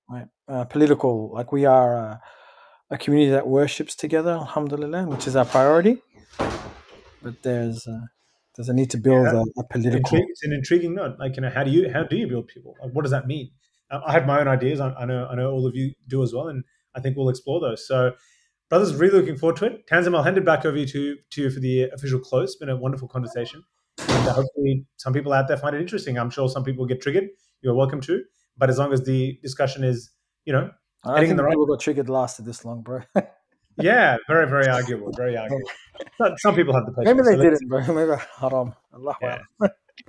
Right? Political, like we are a community that worships together, alhamdulillah, which is our priority. But there's a need to build a political. It's an intriguing note. Like, how do you build people? Like, what does that mean? I have my own ideas. I know all of you do as well, and I think we'll explore those. So, brothers, really looking forward to it. Tanzim, I'll hand it back over to you for the official close. It's been a wonderful conversation, and hopefully, some people out there find it interesting. I'm sure some people get triggered. You're welcome to, but as long as the discussion is, I don't think people got triggered lasted this long, bro. Yeah, very, very arguable. Very arguable. Some people have the patience. Maybe they didn't, bro. Maybe haram.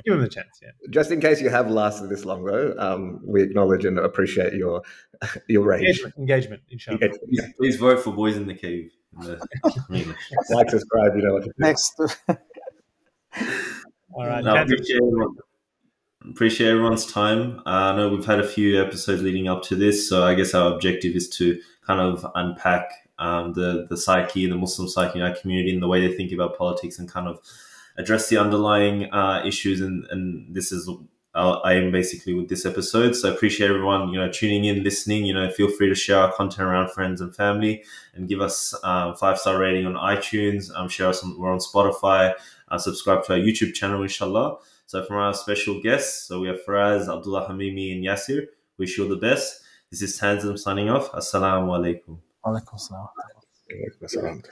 Give them the chance. Yeah. Just in case you have lasted this long, though, we acknowledge and appreciate your rage. Engagement. Inshallah. Please vote for Boys in the Cave. Like, subscribe. You know what to do. Next. All right. Appreciate everyone's time. I know we've had a few episodes leading up to this, so I guess our objective is to kind of unpack the psyche, the Muslim psyche in our community and the way they think about politics, and kind of address the underlying issues. And this is our aim basically with this episode. So I appreciate everyone, tuning in, listening. Feel free to share our content around friends and family, and give us 5-star rating on iTunes. Share us we're on Spotify. Subscribe to our YouTube channel, inshallah. So from our special guests, so we have Faraz, Abdulah Hamimi, and Yassir. Wish you all the best. This is Tanzim signing off. Assalamu alaikum. Alaikum salam.